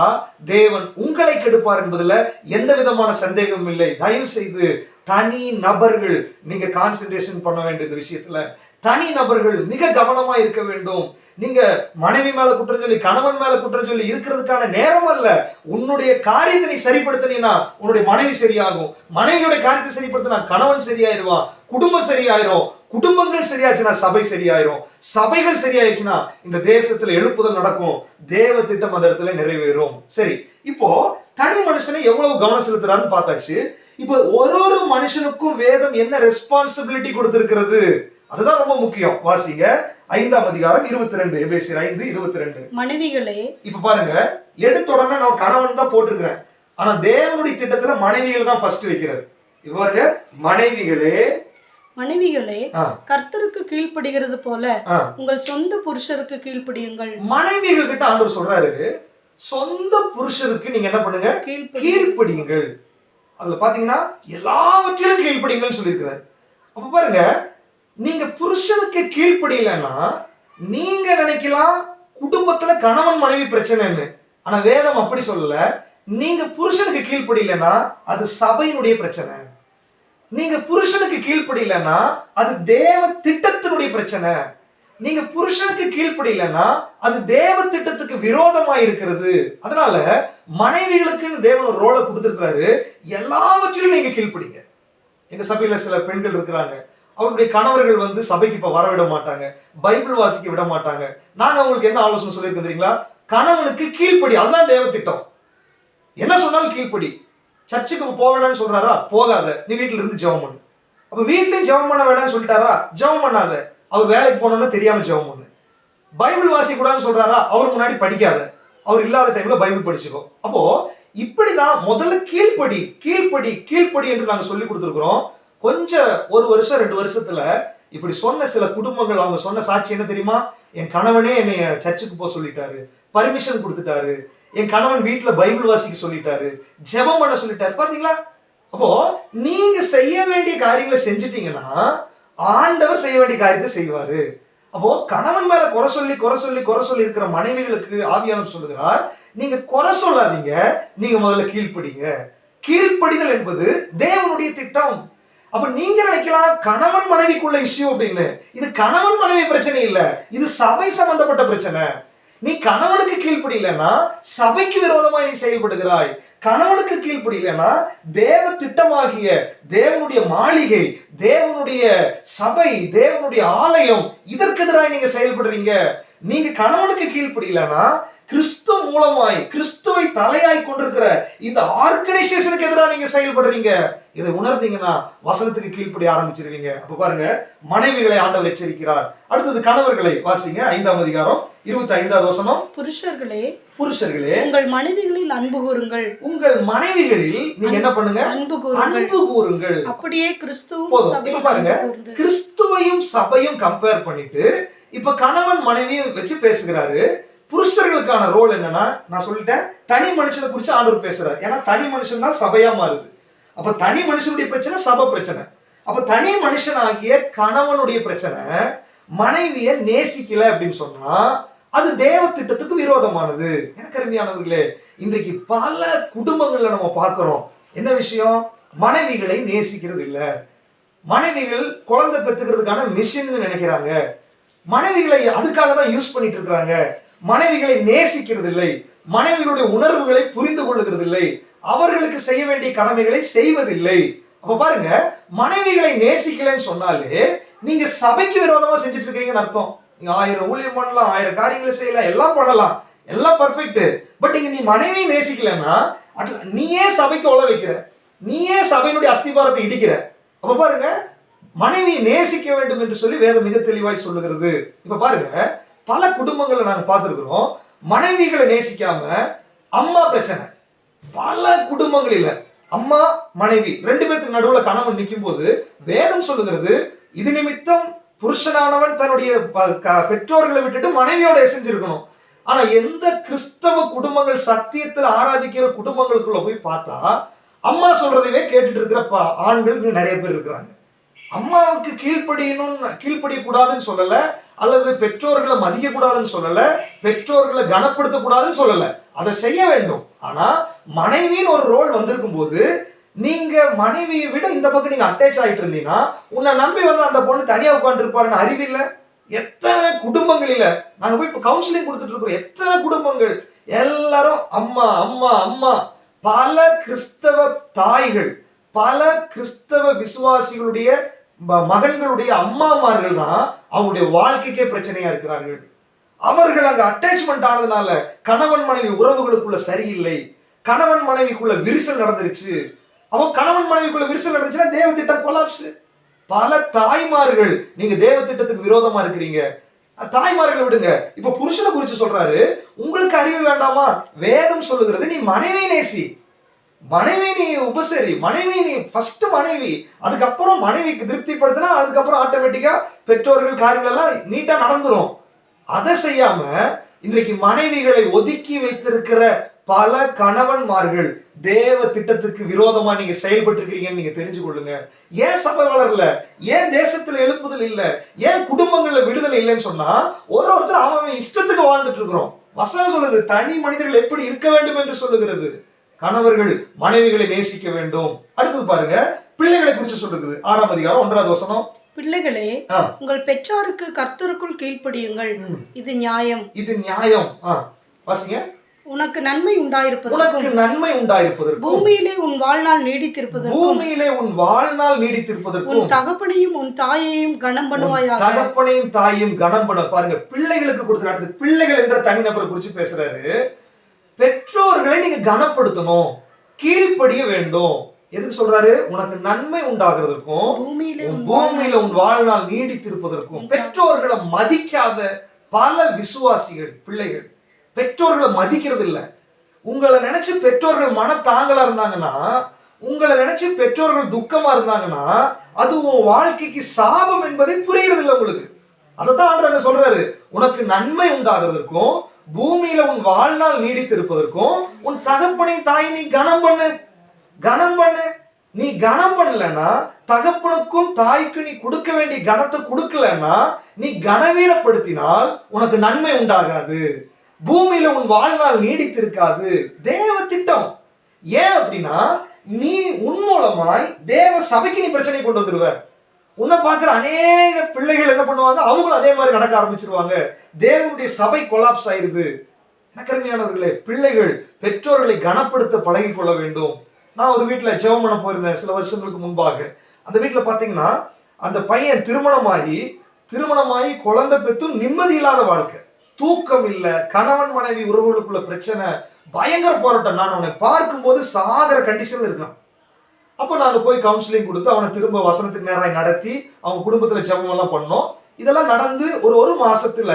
தேவன் உங்களை கெடுப்பார் என்பதுல எந்த விதமான சந்தேகமும் இல்லை. தயவு செய்து தனி நபர்கள் நீங்க கான்சென்ட்ரேஷன் பண்ண வேண்டிய இந்த விஷயத்துல தனி நபர்கள் மிக கவனமா இருக்க வேண்டும். நீங்க மனைவி மேல குற்றம் சொல்லி, கணவன் மேல குற்றம் சொல்லி இருக்கிறதுக்கான நேரம் அல்ல. உன்னுடைய காரியத்தை நீ சரிப்படுத்தினா உன்னுடைய மனைவி சரியாகும். மனைவியுடைய காரியத்தை சரிப்படுத்தினா கணவன் சரியாயிருவான், குடும்பம் சரியாயிரும். குடும்பங்கள் சரியாச்சுன்னா சபை சரியாயிரும். சபைகள் சரியாயிடுச்சுன்னா இந்த தேசத்துல எழுப்புதல் நடக்கும். தேவ திட்டம் அந்த இடத்துல நிறைவேறும். சரி, இப்போ தனி மனுஷனை எவ்வளவு கவனம் செலுத்துறான்னு பார்த்தாச்சு. இப்போ ஒரு மனுஷனுக்கும் வேதம் என்ன ரெஸ்பான்சிபிலிட்டி கொடுத்திருக்கிறது, அதுதான் ரொம்ப முக்கியம். வாசிங்க 5ஆம் அதிகாரம் 22, எபேசியர் 5:22. மனைவிகளே, இப்ப பாருங்க, எடுத்த உடனே நான் கணவன் தான் போட்டிருக்கிறேன். ஆனா தேவனுடைய திட்டத்துல மனைவிகள் தான் ஃபர்ஸ்ட் வைக்கிறது. இப்ப பாருங்க, மனைவிகளே கர்த்தருக்கு கீழ்ப்படுகிறது போல உங்கள் சொந்த புருஷருக்கு கீழ்ப்படியுங்கள். மனைவிகள் கிட்ட ஆண்டவர் சொல்றாரு, சொந்த புருஷருக்கு நீங்க என்ன பண்ணுங்க, கீழ்ப்படியுங்கள். அதுல பாத்தீங்கன்னா எல்லாவற்றிலும் கீழ்ப்படியுங்கள் சொல்லியிருக்கிறார். அப்ப பாருங்க, நீங்க புருஷனுக்கு கீழ்ப்படியலன்னா நீங்க நினைக்கலாம் குடும்பத்துல கணவன் மனைவி பிரச்சனைன்னு. ஆனா வேதம் அப்படி சொல்லல. நீங்க புருஷனுக்கு கீழ்ப்படியலன்னா அது சபையினுடைய பிரச்சனை. நீங்க புருஷனுக்கு கீழ்ப்படியலன்னா அது தேவ திட்டத்தினுடைய பிரச்சனை. நீங்க புருஷனுக்கு கீழ்ப்படியலன்னா அது தேவ திட்டத்துக்கு விரோதமா இருக்கிறது. அதனால மனைவிகளுக்குன்னு தேவன் ஒரு ரோலை கொடுத்திருக்கிறாரு. எல்லாவற்றிலும் நீங்க கீழ்ப்படிங்க. எங்க சபையில சில பெண்கள் இருக்கிறாங்க, அவருடைய கணவர்கள் வந்து சபைக்கு இப்ப வர விட மாட்டாங்க, பைபிள் வாசிக்க விட மாட்டாங்க. நாங்க அவங்களுக்கு என்ன ஆலோசனை சொல்லியிருக்கோம் தெரியுங்களா? கணவனுக்கு கீழ்ப்படி, அதுதான் தேவ திட்டம். என்ன சொன்னாலும் கீழ்ப்படி. சர்ச்சுக்கு போக வேண்டாம்னு சொல்றாரா, போகாத, நீ வீட்டுல இருந்து ஜெபம் பண்ணு. அப்ப வீட்லயும் ஜெபம் பண்ண வேண்டாம்னு சொல்லிட்டாரா, ஜெபம் பண்ணாத, அவர் வேலைக்கு போனோம்னு தெரியாம ஜெபம் பண்ணு. பைபிள் வாசிக்க கூடாதுன்னு சொல்றாரா, அவர் முன்னாடி படிக்காத, அவர் இல்லாத டைம்ல பைபிள் படிச்சுக்கோ. அப்போ இப்படிதான் முதல்ல கீழ்ப்படி கீழ்ப்படி கீழ்ப்படி என்று நாங்க சொல்லி கொடுத்துருக்கிறோம். கொஞ்சம் 1 வருஷம் 2 வருஷத்துல இப்படி சொன்ன சில குடும்பங்கள் அவங்க சொன்ன சாட்சி என்ன தெரியுமா? என் கணவனே என்னைய சர்ச்சுக்கு போக சொல்லிட்டாரு, பர்மிஷன் கொடுத்துட்டாரு, என் கணவன் வீட்டுல பைபிள் வாசிக்க சொல்லிட்டாரு, ஜெபம் பண்ண சொல்லிட்டாரு. பாத்தீங்களா? அப்போ நீங்க செய்ய வேண்டிய காரியங்களை செஞ்சுட்டீங்கன்னா ஆண்டவர் செய்ய வேண்டிய காரியத்தை செய்வாரு. அப்போ கணவன் மேல குறை சொல்லி இருக்கிற மனைவிகளுக்கு ஆவியானவர் சொல்லுகிறார், நீங்க குறை சொல்லாதீங்க, நீங்க முதல்ல கீழ்ப்படிங்க. கீழ்ப்படிதல் என்பது தேவனுடைய திட்டம். அப்ப நீங்க நினைக்கலாம் கணவன் மனைவிக்குள்ள இஷ்யூ அப்படின்னு. இது கணவன் மனைவி பிரச்சனை இல்ல, இது சபை சம்பந்தப்பட்ட பிரச்சனை. நீ கணவனுக்கு கீழ்ப்படியலன்னா சபைக்கு விரோதமாய் நீ செயல்படுகிறாய். கணவனுக்கு கீழ்ப்படியலன்னா தேவ திட்டமாகிய தேவனுடைய மாளிகை, தேவனுடைய சபை, தேவனுடைய ஆலயம், இதற்கு எதிராக நீங்க செயல்படுறீங்க. நீங்க கணவனுக்கு கீழ்ப்படியலன்னா கிறிஸ்து மூலமாய் கிறிஸ்துவை தலையாய் கொண்டிருக்கிற இந்த ஆர்கனைசேஷனுக்கு எதிராக நீங்க செயல்படுறீங்க. இதை உணர்ந்தீங்கன்னா வசனத்துக்கு கீழ்ப்படி ஆரம்பிச்சிருவீங்க. அப்ப பாருங்க, மனைவிகளை ஆண்டவர் எச்சரிக்கிறார். அடுத்தது கணவர்களை வாசிங்க 5ஆம் அதிகாரம் 25வது வசனம். புருஷர்களே உங்கள் மனைவிகளில் அன்பு கூறுங்கள். உங்கள் மனைவிகளில் நீங்க என்ன பண்ணுங்க, அன்பு கூறுங்கள். அப்படியே கிறிஸ்துவும் இப்ப பாருங்க, கிறிஸ்துவையும் சபையும் கம்பேர் பண்ணிட்டு இப்ப கணவன் மனைவியும் வச்சு பேசுகிறாரு. புருஷர்களுக்கான ரோல் என்னன்னா, நான் சொல்லிட்டேன், தனி மனுஷனை குறிச்சு ஆண்டவர் பேசுறாரு. ஏன்னா தனி மனுஷன் தான் சபையா மாறுது. அப்ப தனி மனுஷனுடைய பிரச்சனை சபை பிரச்சனை. அப்ப தனி மனுஷன் ஆகிய கணவனுடைய பிரச்சனை, மனைவிய நேசிக்கல அப்படின்னு சொன்னா அது தேவ திட்டத்துக்கு விரோதமானது. எனக்கு அருமையானவர்களே, இன்றைக்கு பல குடும்பங்கள்ல நம்ம பார்க்கிறோம் என்ன விஷயம், மனைவிகளை நேசிக்கிறது இல்ல. மனைவிகள் குழந்தை பெற்றுக்கிறதுக்கான மிஷின் நினைக்கிறாங்க. மனைவிகளை அதுக்காக தான் யூஸ் பண்ணிட்டு இருக்கிறாங்க. மனைவிகளை நேசிக்கிறது இல்லை, மனைவிகளுடைய உணர்வுகளை புரிந்து கொள்ளுகிறது இல்லை, அவர்களுக்கு செய்ய வேண்டிய கடமைகளை செய்வதில்லை. அப்ப பாருங்க, மனைவிகளை நேசிக்கலன்னு சொன்னாலே நீங்க சபைக்கு விரோதமா செஞ்சுட்டு இருக்கீங்கன்னு அர்த்தம். நீங்க 1000 ஊழியம் பண்ணலாம், 1000 காரியங்களை செய்யலாம், எல்லாம் பண்ணலாம், எல்லாம் பர்ஃபெக்ட். பட் இங்க நீ மனைவியை நேசிக்கலன்னா நீயே சபைக்கு உள்ள வைக்கிற, நீயே சபையினுடைய அஸ்திபாரத்தை இடிக்கிற. அப்ப பாருங்க, மனைவியை நேசிக்க வேண்டும் என்று சொல்லி வேதம் மிக தெளிவாய் சொல்லுகிறது. இப்ப பாருங்க, பல குடும்பங்களை நாங்க பார்த்திருக்கிறோம், மனைவிகளை நேசிக்காம அம்மா பிரச்சனை. பல குடும்பங்களில அம்மா மனைவி 2 பேருக்கு நடுவுல கணவன் நிற்கும் போது வேதம் சொல்லுகிறது, இது நிமித்தம் புருஷனானவன் தன்னுடைய பெற்றோர்களை விட்டுட்டு மனைவியோட செஞ்சிருக்கணும். ஆனா எந்த கிறிஸ்தவ குடும்பங்கள் சத்தியத்துல ஆராதிக்கிற குடும்பங்களுக்குள்ள போய் பார்த்தா அம்மா சொல்றதையே கேட்டுட்டு இருக்கிற ஆண்கள் இங்க நிறைய பேர் இருக்கிறாங்க. அம்மாவுக்கு கீழ்ப்படியக்கூடாதுன்னு சொல்லல, அல்லது பெற்றோர்களை மதிக்க கூடாதுன்னு சொல்லல, பெற்றோர்களை கனப்படுத்த கூடாதுன்னு சொல்லல, அதை செய்ய வேண்டும். ஆனா மனைவின்னு ஒரு ரோல் வந்திருக்கும் போது நீங்க மனைவியை விட இந்த பக்கம் நீங்க அட்டாச் ஆயிட்டு இருந்தீங்கன்னா உன்னை நம்பி வந்து அந்த பொண்ணு தனியா உட்கார்ந்து இருப்பாருன்னு அறிவில்ல. எத்தனை குடும்பங்களில நாங்க போய் இப்ப கவுன்சிலிங் கொடுத்துட்டு இருக்கிறோம். எத்தனை குடும்பங்கள் எல்லாரும் அம்மா அம்மா அம்மா. பல கிறிஸ்தவ தாய்கள், பல கிறிஸ்தவ விசுவாசிகளுடைய மகன்களுடைய அம்மாமார்கள் தான் அவங்களுடைய வாழ்க்கைக்கே பிரச்சனையா இருக்கிறார்கள். அவர்கள் அங்க அட்டாச்மெண்ட் ஆனதுனால கணவன் மனைவி உறவுகளுக்குள்ள சரியில்லை, கணவன் மனைவிக்குள்ள விரிசல் நடந்துருச்சு. அவன் கணவன் மனைவிக்குள்ள விரிசல் நடந்துச்சுன்னா தேவ திட்டம் கொலாப்ஸ். பல தாய்மார்கள் நீங்க தேவ திட்டத்துக்கு விரோதமா இருக்கிறீங்க. தாய்மார்களை விடுங்க, இப்ப புருஷனை குறிச்சு சொல்றாரு, உங்களுக்கு அறிவு வேண்டாமா? வேதம் சொல்லுகிறது நீ மனைவி நேசி, மனைவி நீ உபசரி, மனைவி நீ ஃபர்ஸ்ட் மனைவி, அதுக்கப்புறம் மனைவிக்கு திருப்திப்படுத்தினா அதுக்கப்புறம் ஆட்டோமேட்டிக்கா பெற்றோர்கள் காரியங்கள் எல்லாம் நீட்டா நடந்துரும். அதை செய்யாம இன்றைக்கு மனைவிகளை ஒதுக்கி வைத்திருக்கிற பல கணவன்மார்கள் தேவ திட்டத்துக்கு விரோதமா நீங்க செயல்பட்டு இருக்கீங்கன்னு நீங்க தெரிஞ்சு கொள்ளுங்க. ஏன் சபை வளரல, ஏன் தேசத்துல எழுப்புதல் இல்ல, ஏன் குடும்பங்கள்ல விடுதலை இல்லைன்னு சொன்னா ஒருத்தர் அவன் இஷ்டத்துக்கு வாழ்ந்துட்டு இருக்கிறோம். வசனம் சொல்லுது தனி மனிதர்கள் எப்படி இருக்க வேண்டும் என்று சொல்லுகிறது. கணவர்கள் மனைவிகளை நேசிக்க வேண்டும். அடுத்தது பாருங்க, பிள்ளைகளை குறித்து சொல்லுகிறது. 6ஆம் அதிகாரம் 1வது வசனம். பிள்ளைகளே, உங்கள் பெற்றோருக்கு கர்த்தருக்குள் கீழ்ப்படியுங்கள், இது நியாயம். இது நியாயம். வாசிங்க. உனக்கு நன்மை உண்டாயிருப்பதற்கும், உனக்கு நன்மை உண்டாயிருப்பதற்கும், பூமியிலே உன் வாழ்நாள் நீடித்திருப்பதற்கும், பூமியிலே உன் வாழ்நாள் நீடித்திருப்பதற்கும், உன் தகப்பனையும் உன் தாயையும் கனம் பண்ணுவாயாக. தகப்பனையும் தாயையும் கனம் பண்ண. பாருங்க, பிள்ளைகளுக்கு கொடுத்து பிள்ளைகள் என்ற தனிநபரை குறித்து பேசுறாரு. பெற்றோர்களை நீங்க கனப்படுத்தணும், கீழ்ப்படிய வேண்டும். எதுக்கு சொல்றாரு? உனக்கு நன்மை உண்டாகிறதுக்கும், பூமியில உன் வாழ்நாள் நீடித்திருப்பதற்கும். பெற்றோர்களை மதிக்காத பல விசுவாசிகள் பிள்ளைகள் பெற்றோர்களை மதிக்கிறது இல்ல. உங்களை நினைச்சு பெற்றோர்கள் மனத்தாங்கலா இருந்தாங்கன்னா, உங்களை நினைச்சு பெற்றோர்கள் துக்கமா இருந்தாங்கன்னா அது உன் வாழ்க்கைக்கு சாபம் என்பதை புரியுறது இல்லை உங்களுக்கு. அதைத்தான் ஆண்டவர் சொல்றாரு, உனக்கு நன்மை உண்டாகிறதுக்கும் பூமியில உன் வாழ்நாள் நீடித்திருப்பதற்கும் உன் தகப்பனை தாய் நீ கனம் பண்ணு. கனம் பண்ணு. நீ கனம் பண்ணலன்னா, தகப்பனுக்கும் தாய்க்கு நீ கொடுக்க வேண்டிய கனத்தை கொடுக்கலன்னா, நீ கனவீனப்படுத்தினால் உனக்கு நன்மை உண்டாகாது, பூமியில உன் வாழ்நாள் நீடித்திருக்காது. தேவ திட்டம். ஏன் அப்படின்னா, நீ உன் மூலமாய் தேவ சபைக்கு நீ பிரச்சனை கொண்டு வந்துருவ. உன்னை பார்க்கிற அநேக பிள்ளைகள் என்ன பண்ணுவாங்க, அவங்களும் அதே மாதிரி நடக்க ஆரம்பிச்சிருவாங்க. தேவனுடைய சபை கொலாப்ஸ் ஆயிருது. எனக்கருமையானவர்களே, பிள்ளைகள் பெற்றோர்களை கனப்படுத்த பழகி கொள்ள வேண்டும். நான் ஒரு வீட்டுல ஜெபம் பண்ண போயிருந்தேன் சில வருஷங்களுக்கு முன்பாக. அந்த வீட்டுல பாத்தீங்கன்னா, அந்த பையன் திருமணமாயி குழந்தை பெற்றும் நிம்மதி இல்லாத வாழ்க்கை, தூக்கம் இல்ல, கணவன் மனைவி உறவுகளுக்குள்ள பிரச்சனை, பயங்கர போராட்டம். நான் அவனை பார்க்கும் போது சாகர கண்டிஷன்ல இருக்கான். அப்ப நாங்க போய் கவுன்சிலிங் கொடுத்து அவனை திரும்ப வசனத்துக்கு நேராக நடத்தி அவங்க குடும்பத்துல ஜெபம் எல்லாம் பண்ணோம். இதெல்லாம் நடந்து ஒரு மாசத்துல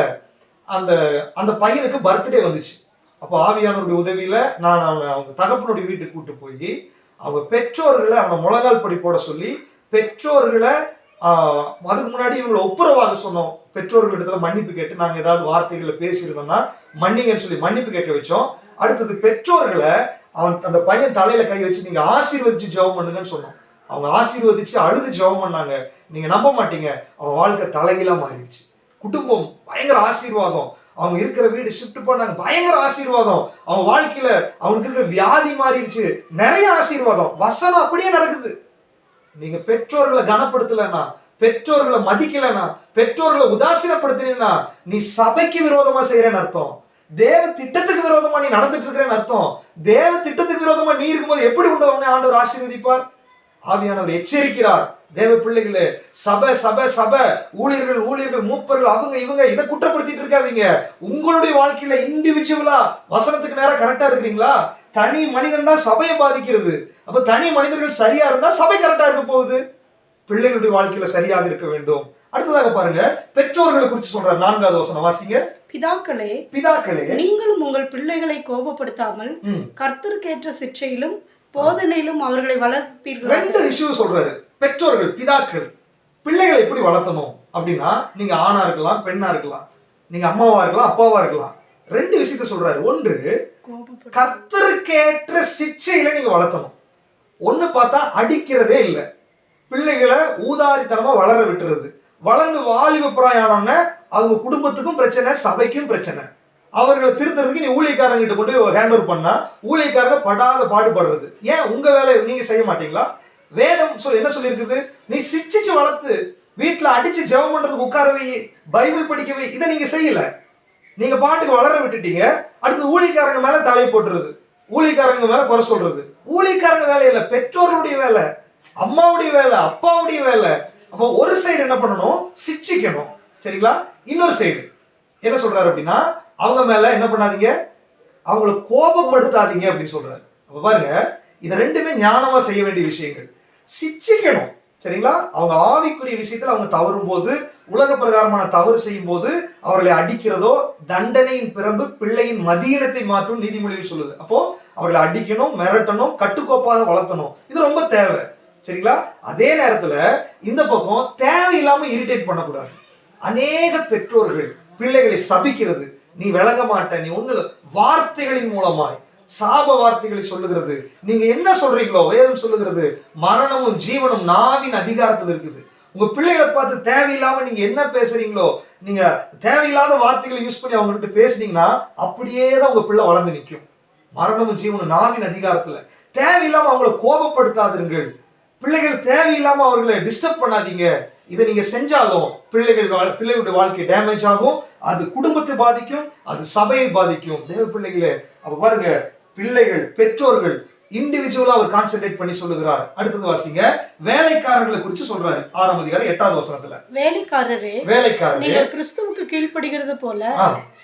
அந்த அந்த பையனுக்கு பர்த்டே வந்துச்சு. அப்போ ஆவியானவருடைய உதவியில நான் அவங்க தகப்பனுடைய வீட்டுக்கு கூட்டு போய் அவங்க பெற்றோர்களை அவனை முழங்கால் படி போட சொல்லி, பெற்றோர்களை அதுக்கு முன்னாடி இவங்களை ஒப்புரவாக சொன்னோம். பெற்றோர்களிடத்துல மன்னிப்பு கேட்டு நாங்க ஏதாவது வார்த்தைகளை பேசியிருந்தோம்னா மன்னிங்கன்னு சொல்லி மன்னிப்பு கேட்க வச்சோம். அடுத்தது பெற்றோர்களை அந்த பையன் தலையில கை வச்சு நீங்க ஆசீர்வதிச்சு ஜெபம் பண்ணுங்கன்னு சொன்னோம். அவங்க ஆசீர்வதிச்சு அழுது ஜெபம் பண்ணாங்க. நீங்க நம்ப மாட்டீங்க, அவன் வாழ்க்கை தலைகீழா மாறிடுச்சு. குடும்பம் பயங்கர ஆசீர்வாதம். அவங்க இருக்கிற வீடு ஷிஃப்ட் பண்ணாங்க, பயங்கர ஆசீர்வாதம். அவங்க வாழ்க்கையில அவங்களுக்கு இருக்கிற வியாதி மாறிடுச்சு, நிறைய ஆசீர்வாதம். வசனம் அப்படியே நடக்குது. நீங்க பெற்றோர்களை கனப்படுத்தலன்னா, பெற்றோர்களை மதிக்கலன்னா, பெற்றோர்களை உதாசீனப்படுத்தினா, நீ சபைக்கு விரோதமா செய்யறேன்னு அர்த்தம். தேவ திட்டத்துக்கு விரோதமா நீ நடந்துட்டு இருக்கிறேன்னு அர்த்தம். தேவ திட்டத்துக்கு விரோதமா நீ இருக்கும்போது எப்படி உண்டவனை ஆண்டவர் ஆசீர்வதிப்பார்? ஆவியானவர் எச்சரிக்கிறார். தேவ பிள்ளைகளே, சபை ஊழியர்கள் மூப்பர்கள் அவங்க இவங்க இதை குற்றப்படுத்திட்டு இருக்காதீங்க. உங்களுடைய வாழ்க்கையில இண்டிவிஜுவலா வசனத்துக்கு நேரம் கரெக்டா இருக்கிறீங்களா? தனி மனிதன் தான் சபையை பாதிக்கிறது. அப்ப தனி மனிதர்கள் சரியா இருந்தா சபை கரெக்டா இருக்க போகுது. பிள்ளைகளுடைய வாழ்க்கையில சரியாக இருக்க வேண்டும். அடுத்ததாக பாருங்க, பெற்றோர்களை குறித்து சொல்றார். 4வது வசனம் வாசிங்க. பிதாக்களே, நீங்களும் உங்கள் பிள்ளைகளை கோபப்படுத்தாமல் கர்த்தருக்கேற்ற சிட்சையிலும் போதனையிலும் அவர்களை வளர்ப்பீர்கள். 2 இஷ்யூ சொல்றாரு. பெற்றோர்கள், பிதாக்கள், பிள்ளைகளை எப்படி வளர்த்தணும் அப்படின்னா, நீங்க ஆணா இருக்கலாம், பெண்ணா இருக்கலாம், நீங்க அம்மாவா இருக்கலாம், அப்பாவா இருக்கலாம். 2 விஷயத்த சொல்றாரு. ஒன்று, கர்த்தருக்கேற்ற சிக்ஷையில நீங்க வளர்த்தணும். ஒண்ணு பார்த்தா அடிக்கிறதே இல்லை, பிள்ளைகளை ஊதாரித்தனமா வளர விட்டுறது. வளர்ந்து வாலிப பிராயமான அவங்க குடும்பத்துக்கும் பிரச்சனை, சபைக்கும் பிரச்சனை. அவர்களை திருத்துறதுக்கு நீ ஊழியக்காரங்கிட்ட கொண்டு போய் ஹேண்ட் ஓவர் பண்ணா ஊழியக்காரங்க படாத பாடுபடுறது. ஏன் உங்க வேலையை நீங்க செய்ய மாட்டீங்களா? வேதம் என்ன சொல்லி இருக்குது? நீ சிக்ஷிச்சு வளர்த்து, வீட்டுல அடிச்சு ஜெபம் பண்றதுக்கு உட்காரவை, பைபிள் படிக்கவை, இதை நீங்க செய்யல. நீங்க பாட்டுக்கு வளர விட்டுட்டீங்க. அடுத்து ஊழியக்காரங்க மேல தலை போட்டுறது, ஊழியக்காரங்க மேல குறை சொல்றது. ஊழியக்காரங்க வேலை இல்ல, பெற்றோருடைய வேலை, அம்மாவுடைய வேலை, அப்பாவுடைய வேலை. அப்போ ஒரு சைடு என்ன பண்ணணும்? சிக்ஷிக்கணும், சரிங்களா? இன்னொரு சைடு என்ன சொல்றாரு அப்படின்னா, அவங்க மேல என்ன பண்ணாதீங்க, அவங்களை கோபப்படுத்தாதீங்க அப்படின்னு சொல்றாரு. அப்ப பாருங்க, இது ரெண்டுமே ஞானமா செய்ய வேண்டிய விஷயங்கள். சிக்ஷிக்கணும், சரிங்களா? அவங்க ஆவிக்குரிய விஷயத்துல அவங்க தவறும் போது, உலக பிரகாரமான தவறு செய்யும் போது அவர்களை அடிக்கிறதோ, தண்டனையின் பிறகு பிள்ளையின் மதியினத்தை மாற்றும் நீதிமொழிகள் சொல்லுது. அப்போ அவர்களை அடிக்கணும், மிரட்டணும், கட்டுக்கோப்பாக வளர்த்தணும். இது ரொம்ப தேவை, சரிங்களா? அதே நேரத்துல இந்த பக்கம் தேவையில்லாம இரிட்டேட் பண்ணக்கூடாது. அநேக பெற்றோர்கள் பிள்ளைகளை சபிக்கிறது, நீ விளங்க மாட்ட, நீ ஒண்ணு, வார்த்தைகளின் மூலமாய் சாப வார்த்தைகளை சொல்லுகிறது. நீங்க என்ன சொல்றீங்களோ வேதம் சொல்லுகிறது, மரணமும் ஜீவனும் நாவின் அதிகாரத்தில் இருக்குது. உங்க பிள்ளைகளை பார்த்து தேவையில்லாம நீங்க என்ன பேசுறீங்களோ, நீங்க தேவையில்லாத வார்த்தைகளை யூஸ் பண்ணி அவங்க கிட்ட பேசுனீங்கன்னா அப்படியே தான் உங்க பிள்ளை வளர்ந்து நிற்கும். மரணமும் ஜீவனும் நாவின் அதிகாரத்துல. தேவையில்லாம அவங்களை கோபப்படுத்தாதீர்கள். பிள்ளைகள் தேவையில்லாம அவர்களை டிஸ்டர்ப் பண்ணாதீங்க. இதை நீங்க செஞ்சாலும் பிள்ளைகளுடைய வாழ்க்கை டேமேஜ் ஆகும். அது குடும்பத்தை பாதிக்கும், அது சபையை பாதிக்கும். தேவ பிள்ளைகளே, அப்ப பாருங்க, பிள்ளைகள், பெற்றோர்கள் இண்டிவிஜுவலா அவர் கான்சென்ட்ரேட் பண்ணி சொல்லுகிறார். அடுத்தது வாசிங்க, வேலைக்காரர்களை குறித்து சொல்றாரு. 6ஆம் அதிகாரம் 8வது வசனத்துல, வேலைக்காரரே நீங்கள் கிறிஸ்துவுக்கு கீழ்ப்படுகிறது போல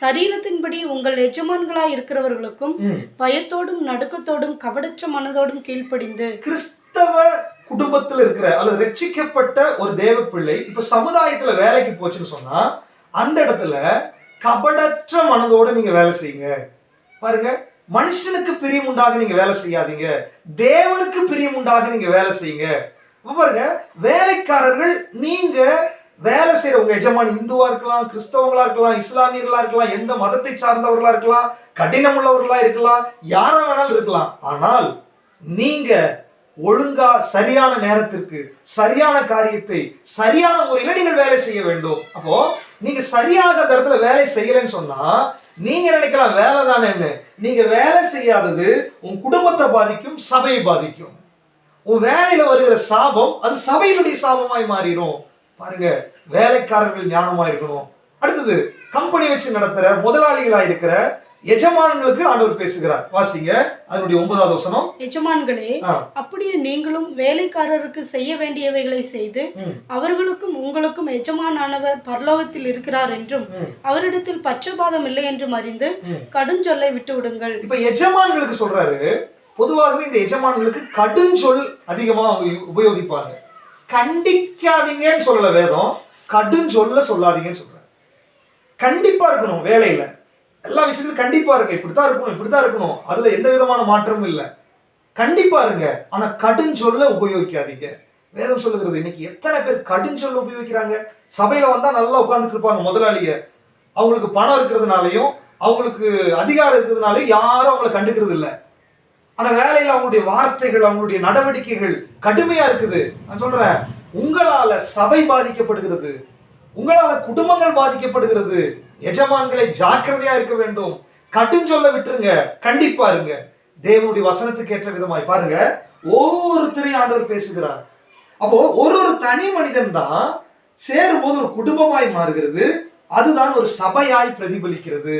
சரீரத்தின்படி உங்கள் எஜமான்களாய் இருக்கிறவர்களுக்கும் பயத்தோடும் நடுக்கத்தோடும் கபடற்ற மனதோடும் கீழ்ப்படிந்து. கிறிஸ்தவ குடும்பத்துல இருக்கிற அல்லது ரட்சிக்கப்பட்ட ஒரு தேவ பிள்ளை இப்ப சமுதாயத்துல வேலைக்கு போச்சுன்னு சொன்னா அந்த இடத்துல கபடற்ற மனதோட நீங்க வேலை செய்யுங்க. பாருங்க, மனுஷனுக்கு பிரியம் உண்டாக நீங்க வேலை செய்யாதீங்க, தேவனுக்கு பிரியம் உண்டாக நீங்க வேலை செய்யுங்க. பாருங்க, வேலைக்காரர்கள், நீங்க வேலை செய்யற உங்க எஜமானி இந்துவா இருக்கலாம், கிறிஸ்தவங்களா இருக்கலாம், இஸ்லாமியர்களா இருக்கலாம், எந்த மதத்தை சார்ந்தவர்களா இருக்கலாம், கடினம் உள்ளவர்களா இருக்கலாம், யாரா வேணாலும் இருக்கலாம். ஆனால் நீங்க ஒழுங்கா சரியான நேரத்திற்கு சரியான காரியத்தை சரியான முறையில நீங்கள் வேலை செய்ய வேண்டும். அப்போ நீங்க சரியாக அந்த இடத்துல வேலை செய்யலன்னு சொன்னா நீங்க நினைக்கலாம் வேலை தானேன்னு. நீங்க வேலை செய்யாதது உன் குடும்பத்தை பாதிக்கும், சபையை பாதிக்கும். உன் வேலையில வருகிற சாபம் அது சபையினுடைய சாபமாய் மாறிடும். பாருங்க, வேலைக்காரர்கள் ஞானமா இருக்கணும். அடுத்தது, கம்பெனி வச்சு நடத்துற முதலாளிகளா இருக்கிற எஜமான்களுக்கு ஆண்டவர் பேசுகிறார். வாசிங்க, அதனுடைய 9வது வசனம். எஜமான்களே, அப்படியே நீங்களும் வேலைக்காரருக்கு செய்ய வேண்டியவைகளை செய்து அவர்களுக்கும் உங்களுக்கும் எஜமானானவர் பரலோகத்தில் இருக்கிறார் என்றும் அவரிடத்தில் பட்சபாதம் இல்லை என்றும் அறிந்து கடுஞ்சொல்லை விட்டு விடுங்கள். இப்ப எஜமான்களுக்கு சொல்றாரு. பொதுவாகவே இந்த எஜமான்களுக்கு கடுஞ்சொல் அதிகமா உபயோகிப்பாங்க. கண்டிக்காதீங்கன்னு சொல்லல வேதம், கடுஞ்சொல்ல சொல்லாதீங்கன்னு சொல்றாரு. கண்டிப்பா இருக்கணும், வேலையில எல்லா விஷயத்திலும் கண்டிப்பா இருங்க. இப்படித்தான் இருக்கணும், இப்படித்தான் இருக்கணும், அதுல எந்த விதமான மாற்றமும் இல்லை. கண்டிப்பா இருங்க, ஆனா கடுஞ்சொல்ல உபயோகிக்காதீங்க. வேதம் சொல்லுகிறது. இன்னைக்கு எத்தனை பேர் கடுஞ்சொல்ல உபயோகிக்கிறாங்க. சபையில வந்தா நல்லா உட்கார்ந்துட்டு இருப்பாங்க முதலாளிய, அவங்களுக்கு பணம் இருக்கிறதுனாலையும் அவங்களுக்கு அதிகாரம் இருக்கிறதுனாலையும் யாரும் அவங்களை கண்டுக்கிறது இல்லை. ஆனா வேலையில அவங்களுடைய வார்த்தைகள், அவங்களுடைய நடவடிக்கைகள் கடுமையா இருக்குது. நான் சொல்றேன், உங்களால சபை பாதிக்கப்படுகிறது, உங்களால குடும்பங்கள் பாதிக்கப்படுகிறது. எஜமான்களை ஜாக்கிரதையா இருக்க வேண்டும். கடுஞ்சொல்ல விட்டுருங்க, கண்டிப்பா இருங்க. தேவனுடைய வசனத்துக்கு ஏற்ற விதமாய் பாருங்க, ஒவ்வொருத்தரையும் ஆண்டவர் பேசுகிறார். அப்போ ஒரு தனி மனிதன் தான் சேரும்போது ஒரு குடும்பமாய் மாறுகிறது. அதுதான் ஒரு சபையாய் பிரதிபலிக்கிறது.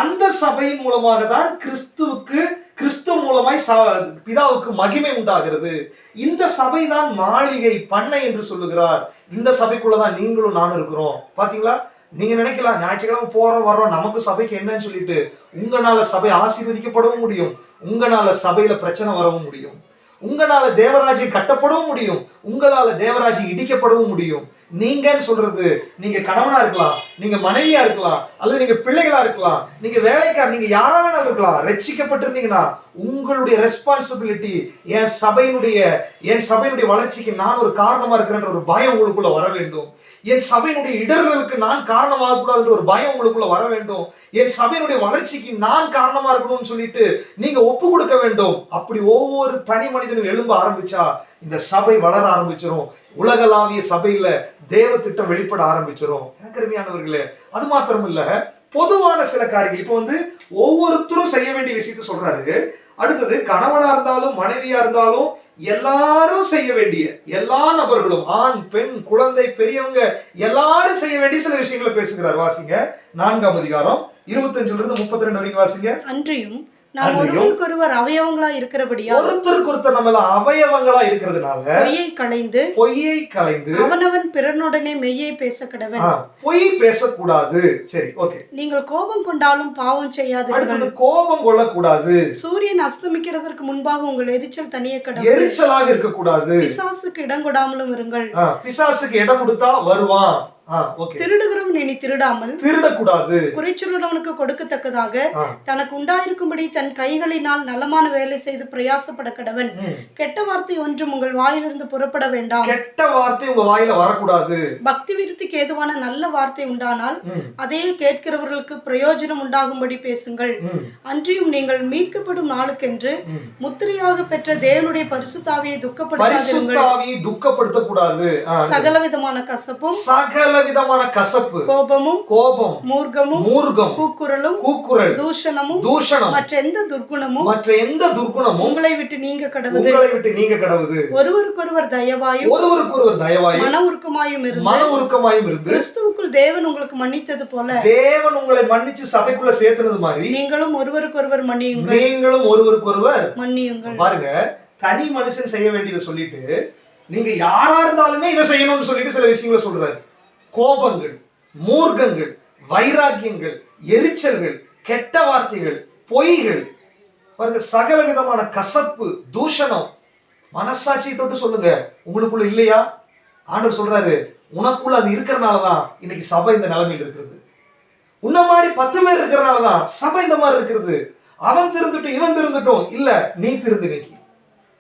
அந்த சபையின் மூலமாக தான் கிறிஸ்து மூலமாய் பிதாவுக்கு மகிமை உண்டாகிறது. இந்த சபை தான் மாளிகை, பண்ணை என்று சொல்லுகிறார். இந்த சபைக்குள்ளதான் நீங்களும் நானும் இருக்கிறோம். பாத்தீங்களா? நீங்க நினைக்கலாம் ஞாயிற்றுக்கிழமை போறோம் வர்றோம், நமக்கு சபைக்கு என்னன்னு சொல்லிட்டு. உங்களால சபை ஆசீர்வதிக்கப்படவும் முடியும், உங்களால சபையில பிரச்சனை வரவும் முடியும், உங்களால தேவராஜ்யம் கட்டப்படவும் முடியும், உங்களால தேவராஜ்யம் இடிக்கப்படவும் முடியும். நீங்கன்னு சொல்றது, நீங்க கணவனா இருக்கலாம், நீங்க மனைவியா இருக்கலாம், அல்லது நீங்க பிள்ளைகளா இருக்கலாம், நீங்க வேலைக்கார, நீங்க யாரா வேணாலும் இருக்கலாம். ரட்சிக்கப்பட்டிருந்தீங்கன்னா உங்களுடைய ரெஸ்பான்சிபிலிட்டி, என் சபையினுடைய வளர்ச்சிக்கு நான் ஒரு காரணமா இருக்கிறேன்ற ஒரு பயம் உங்களுக்குள்ள வர வேண்டும். என் சபையினுடைய இடர்களுக்கு நான் காரணமாக கூடாதுன்ற ஒரு பயம் உங்களுக்குள்ள வர வேண்டும். என் சபையினுடைய வளர்ச்சிக்கு நான் காரணமா இருக்கணும்னு சொல்லிட்டு நீங்க ஒப்பு கொடுக்க வேண்டும். அப்படி ஒவ்வொரு தனி மனிதனும் எழும்ப ஆரம்பிச்சா இந்த சபை வளர ஆரம்பிச்சிடும். உலகளாவிய சபையில தேவ திட்டம் வெளிப்பட ஆரம்பிச்சிடும். எனக்கு அருமையானவர்களே, அது மாத்திரம் இல்ல, பொதுவான சில காரியங்கள் இப்ப ஒவ்வொருத்தரும் செய்ய வேண்டிய விஷயத்த சொல்றாரு. அடுத்தது கணவனா இருந்தாலும் மனைவியா இருந்தாலும் எல்லாரும் செய்ய வேண்டிய, எல்லா நபர்களும், ஆண் பெண் குழந்தை பெரியவங்க எல்லாரும் செய்ய வேண்டிய சில விஷயங்களை பேசுகிறார். வாசிங்க 4ஆம் அதிகாரம் 25 to 32 வரைக்கும் வாசிங்க. அன்றியும் நாம் ஒருவருக்கொருவர் அவயவங்களா இருக்கிறபடியா, ஒருத்தருக்கு ஒருத்தர் நம்ம அவயவங்களா இருக்கிறதுனால பொய்யை களைந்து அவனவன் பிறனுடனே மெய்யை பேச கடவன். பொய் பேசக்கூடாது. சரி, ஓகே. நீங்கள் கோபம் கொண்டாலும் பாவம் செய்யாது. கோபம் கொள்ளக்கூடாது. சூரியன் அஸ்தமிக்கிறதற்கு முன்பாக உங்கள் எரிச்சல் தனிய கடவுள். எரிச்சலாக இருக்கக்கூடாது. பிசாசுக்கு இடம் கொடாமலும் இருங்கள். பிசாசுக்கு இடம் கொடுத்தா வருவான். திருடுகிறவன் இனி திருடாமல் திருடக்கூடாது. குறைச்சொல்லுறவனுக்கு கொடுக்கத்தக்கதாக தனக்கு உண்டாயிருக்கும்படி தன் கைகளினால் நலமான வேலை செய்து பிரயாசப்பட கடவன். கெட்ட வார்த்தை ஒன்றும் உங்கள் வாயிலிருந்து புறப்பட வேண்டாம். கெட்ட வார்த்தை உங்க வாயில வரக்கூடாது. பக்தி விருத்திக்கு ஏதுவான நல்ல வார்த்தை உண்டானால் அதையே கேட்கிறவர்களுக்கு பிரயோஜனம் உண்டாகும்படி பேசுங்கள். அன்றியும் நீங்கள் மீட்கப்படும் நாளுக்கென்று முத்திரையாக பெற்ற தேவனுடைய பரிசுத்தாவியை துக்கப்படுத்தக்கூடாது. சகலவிதமான கசப்பும் விதமான கசப்பு, கோபமும் மூர்க்கம் கூக்குரல் தூஷணம் மற்ற எந்த துர்குணமும் உங்களை விட்டு நீங்க கடவுது. ஒருவருக்கொருவர் தயவாயும் மன உருக்கமாயும் இருந்து கிறிஸ்துவுக்குள் தேவன் உங்களுக்கு மன்னித்தது போல, தேவன் உங்களை மன்னிச்சு சபைக்குள்ள சேர்த்தது மாதிரி நீங்களும் ஒருவருக்கொருவர் மன்னியுங்கள். பாருங்க, தனி மனுஷன் செய்ய வேண்டியதை சொல்லிட்டு நீங்க யாரா இருந்தாலுமே இதை செய்யணும்னு சொல்லிட்டு சில விஷயங்களை சொல்றாரு. கோபங்கள், மூர்க்கங்கள், வைராக்கியங்கள், எரிச்சல்கள், கெட்ட வார்த்தைகள், பொய்கள், சகல விதமான கசப்பு, தூஷணம். மனசாட்சியை தொட்டு சொல்லுங்க, உங்களுக்குள்ள இல்லையா? ஆண்டவர் சொல்றாரு, உனக்குள்ள அது இருக்கிறனாலதான் இன்னைக்கு சபை இந்த நிலைமையில் இருக்கிறது. உன்ன மாதிரி 10 பேர் இருக்கிறனாலதான் சபை இந்த மாதிரி இருக்கிறது. அவன் திருந்துட்டும் இவன் திருந்துட்டும் இல்ல, நீ திருந்து. இன்னைக்கு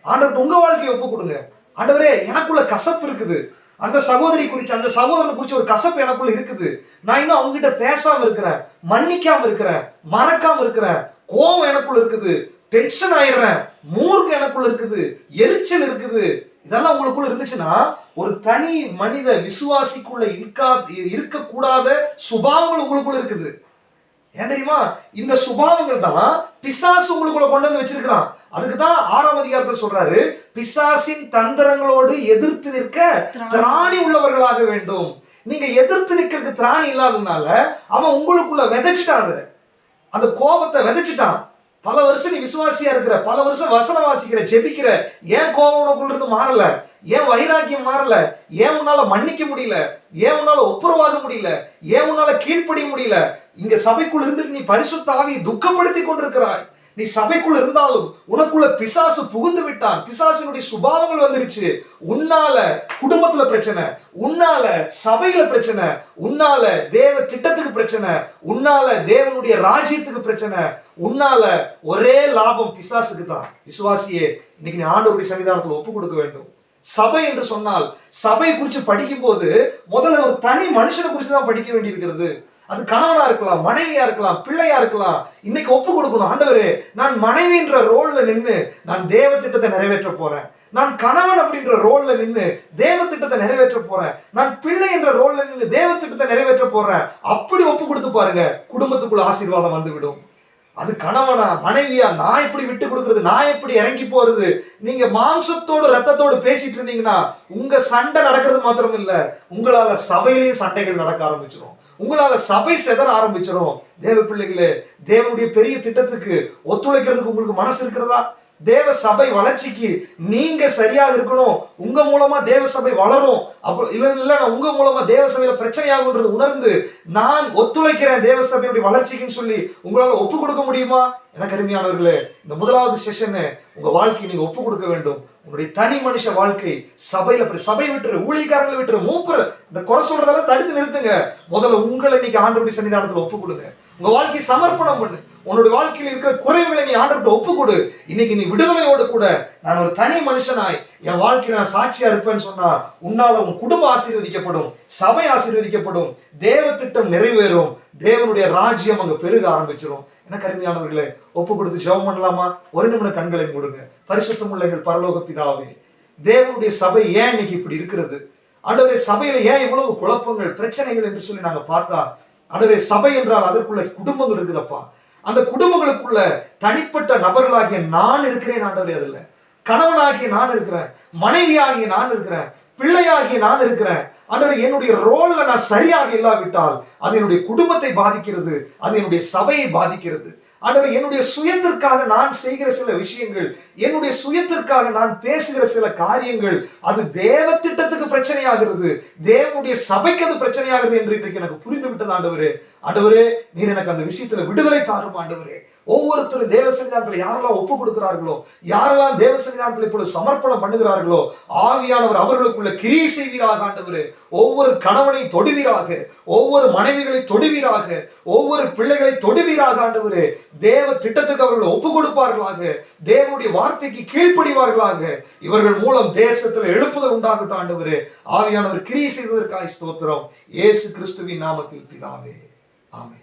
ஆண்டவர் உங்க வாழ்க்கையை ஒப்பு கொடுங்க. ஆண்டவரே, எனக்குள்ள கசப்பு இருக்குது, அந்த சகோதரி குறிச்சு அந்த சகோதரனை குறிச்சு ஒரு கசப்பு எனக்குள்ள இருக்குது, நான் இன்னும் அவங்க கிட்ட பேசாம இருக்கிறேன், மன்னிக்காம இருக்கிறேன், மறக்காம இருக்கிறேன், கோபம் எனக்குள்ள இருக்குது, டென்ஷன் ஆயிடுறேன், மூர்க்கம் எனக்குள்ள இருக்குது, எரிச்சல் இருக்குது. இதெல்லாம் உங்களுக்குள்ள இருந்துச்சுன்னா ஒரு தனி மனித விசுவாசிக்குள்ள இருக்கக்கூடாத சுபாவங்கள் உங்களுக்குள்ள இருக்குது. ஏன் தெரியுமா? இந்த சுபாவங்கள் தான் பிசாசு உங்களுக்குள்ள கொண்டு வந்து வச்சிருக்கிறான். அதுக்குதான் 6ஆம் அதிகாரத்தில் சொல்றாரு, பிசாசின் தந்திரங்களோடு எதிர்த்து நிற்க திராணி உள்ளவர்களாக வேண்டும். நீங்க எதிர்த்து நிற்கிறதுக்கு திராணி இல்லாததுனால அவன் உங்களுக்குள்ள விதைச்சிட்டான். அந்த கோபத்தை விதைச்சிட்டான். பல வருஷம் நீ விசுவாசியா இருக்கிற, பல வருஷம் வசனம் வாசிக்கிற, ஜெபிக்கிற, ஏன் கோபம் உனக்குள்ள இருந்து மாறல? ஏன் வைராக்கியம் மாறல? ஏன் உன்னால மன்னிக்க முடியல? ஏன் உன்னால ஒப்புரவாக முடியல? ஏன் உன்னால கீழ்ப்படிய முடியல? இங்க சபைக்குள் இருந்துட்டு நீ பரிசுத்த ஆவியை துக்கப்படுத்தி கொண்டிருக்கிறாய். நீ சபைக்குள்ள இருந்தாலும் உனக்குள்ள பிசாசு புகுந்து விட்டான். பிசாசினுடைய சுபாவங்கள் வந்துருச்சு. உன்னால குடும்பத்துல பிரச்சனை, உன்னால சபையில பிரச்சனை, உன்னால தேவ திட்டத்துக்கு பிரச்சனை, உன்னால தேவனுடைய ராஜ்யத்துக்கு பிரச்சனை, உன்னால ஒரே லாபம் பிசாசுக்கு தான். விசுவாசியே, இன்னைக்கு நீ ஆண்டவருடைய சன்னிதானத்துல ஒப்பு கொடுக்க வேண்டும். சபை என்று சொன்னால் சபை குறித்து படிக்கும் போது முதல்ல ஒரு தனி மனுஷனை குறித்து தான் படிக்க வேண்டி இருக்கிறது. அது கணவனா இருக்கலாம், மனைவியா இருக்கலாம், பிள்ளையா இருக்கலாம். இன்னைக்கு ஒப்பு கொடுக்கணும். ஆண்டவரே, நான் மனைவின்ற ரோல்ல நின்று நான் தேவ திட்டத்தை நிறைவேற்ற போறேன். நான் கணவன் அப்படின்ற ரோல்ல நின்று தேவ திட்டத்தை நிறைவேற்ற போறேன். நான் பிள்ளை என்ற ரோல்ல நின்று தேவ திட்டத்தை நிறைவேற்ற போறேன். அப்படி ஒப்பு கொடுத்து பாருங்க, குடும்பத்துக்குள்ள ஆசீர்வாதம் வந்துவிடும். அது கணவனா மனைவியா, நான் எப்படி விட்டு கொடுக்கறது, நான் எப்படி இறங்கி போறது? நீங்க மாம்சத்தோடு ரத்தத்தோடு பேசிட்டு இருந்தீங்கன்னா உங்க சண்டை நடக்கிறது மாத்திரம் இல்ல, உங்களால சபையிலேயும் சண்டைகள் நடக்க ஆரம்பிச்சிடும். உங்களால சபை செதற ஆரம்பிச்சிடும். தேவ பிள்ளைகளே, தேவனுடைய பெரிய திட்டத்துக்கு ஒத்துழைக்கிறதுக்கு உங்களுக்கு மனசு இருக்கிறதா? தேவ சபை வளர்ச்சிக்கு நீங்க சரியாக இருக்கணும். உங்க மூலமா தேவ சபை வளரும். அப்போ இல்ல உங்க மூலமா தேவ சபையில பிரச்சனையாகுன்றது உணர்ந்து நான் ஒத்துழைக்கிறேன் தேவ சபையுடைய வளர்ச்சிக்குன்னு சொல்லி உங்களால ஒப்பு கொடுக்க முடியுமா? எனக்கு அருமையானவர்களே, இந்த முதலாவது செஷன் உங்க வாழ்க்கையை நீங்க ஒப்பு கொடுக்க வேண்டும். உங்களுடைய தனி மனுஷ வாழ்க்கை சபையில சபை விட்டுரு, ஊழியக்காரங்களை விட்டுரு, மூப்பர் இந்த குறை சொல்றதெல்லாம் தடுத்து நிறுத்துங்க. முதல்ல உங்களை இன்னைக்கு ஆண்டவருடைய சன்னிதானத்துல ஒப்பு கொடுங்க. உங்க வாழ்க்கையை சமர்ப்பணம் பண்ணு. உன்னுடைய வாழ்க்கையில் இருக்கிற குறைவுகளை நீ ஆண்டவர்கிட்ட ஒப்பு கொடு. இன்னைக்கு நீ விடுதலையோடு கூட நான் ஒரு தனி மனுஷனாய் என் வாழ்க்கையில நான் சாட்சியா இருப்பேன்னு சொன்னா உன்னால உன் குடும்பம் ஆசீர்வதிக்கப்படும், சபை ஆசீர்வதிக்கப்படும், தேவ திட்டம் நிறைவேறும், தேவனுடைய ராஜ்யம் அங்க பெருக ஆரம்பிச்சிடும். எனக்கு அருமையானவர்களே, ஒப்பு கொடுத்து ஜெபம் பண்ணலாமா? ஒரு நிமிடம் கண்களை மூடுங்க. பரிசுத்தமுள்ள எங்கள் பரலோக பிதாவே, தேவனுடைய சபை ஏன் இன்னைக்கு இப்படி இருக்கிறது? ஆண்டவரே, சபையில ஏன் இவ்வளவு குழப்பங்கள், பிரச்சனைகள் என்று சொல்லி நாங்க பார்த்தா, ஆண்டவரே, சபை என்றால் அதற்குள்ள குடும்பங்கள் இருக்குதப்பா. அந்த குடும்பங்களுக்குள்ள தனிப்பட்ட நபர்களாகிய நான் இருக்கிறேன் ஆண்டவரே. அதுல கணவனாகிய நான் இருக்கிறேன், மனைவியாகிய நான் இருக்கிறேன், பிள்ளையாகிய நான் இருக்கிறேன். ஆண்டவரே, என்னுடைய ரோல்ல நான் சரியாக இல்லாவிட்டால் அது என்னுடைய குடும்பத்தை பாதிக்கிறது, அது என்னுடைய சபையை பாதிக்கிறது. ஆண்டவரே, என்னுடைய சுயத்திற்காக நான் செய்கிற சில விஷயங்கள், என்னுடைய சுயத்திற்காக நான் பேசுகிற சில காரியங்கள், அது தேவ திட்டத்துக்கு பிரச்சனையாகிறது, தேவனுடைய சபைக்கு அது பிரச்சனையாகிறது என்று இன்றைக்கு எனக்கு புரிந்து விட்டது ஆண்டவரே. ஆண்டவரே, நீர் எனக்கு அந்த விஷயத்துல விடுதலை தாரும் ஆண்டவரே. ஒவ்வொருத்தரும் தேவ சன்னிதானத்துல யாரெல்லாம் ஒப்பு கொடுக்கிறார்களோ, யாரெல்லாம் தேவ சன்னிதானத்துல இப்பொழுது சமர்ப்பணம் பண்ணுகிறார்களோ, ஆவியானவர் அவர்களுக்குள்ள கிரியை செய்வீராக ஆண்டவரே. ஒவ்வொரு கணவனை தொடுவீராக, ஒவ்வொரு மனைவிகளை தொடுவீராக, ஒவ்வொரு பிள்ளைகளை தொடுவீராக ஆண்டவரே. தேவ திட்டத்துக்கு அவர்கள் ஒப்பு கொடுப்பார்களாக, தேவனுடைய வார்த்தைக்கு கீழ்ப்படிவார்களாக. இவர்கள் மூலம் தேசத்துல எழுப்புதல் உண்டாகட்டும் ஆண்டவரே. ஆவியானவர் கிரியை செய்வதற்காக ஸ்தோத்திரம். இயேசு கிறிஸ்துவின் நாமத்தில் பிதாவே, ஆமென்.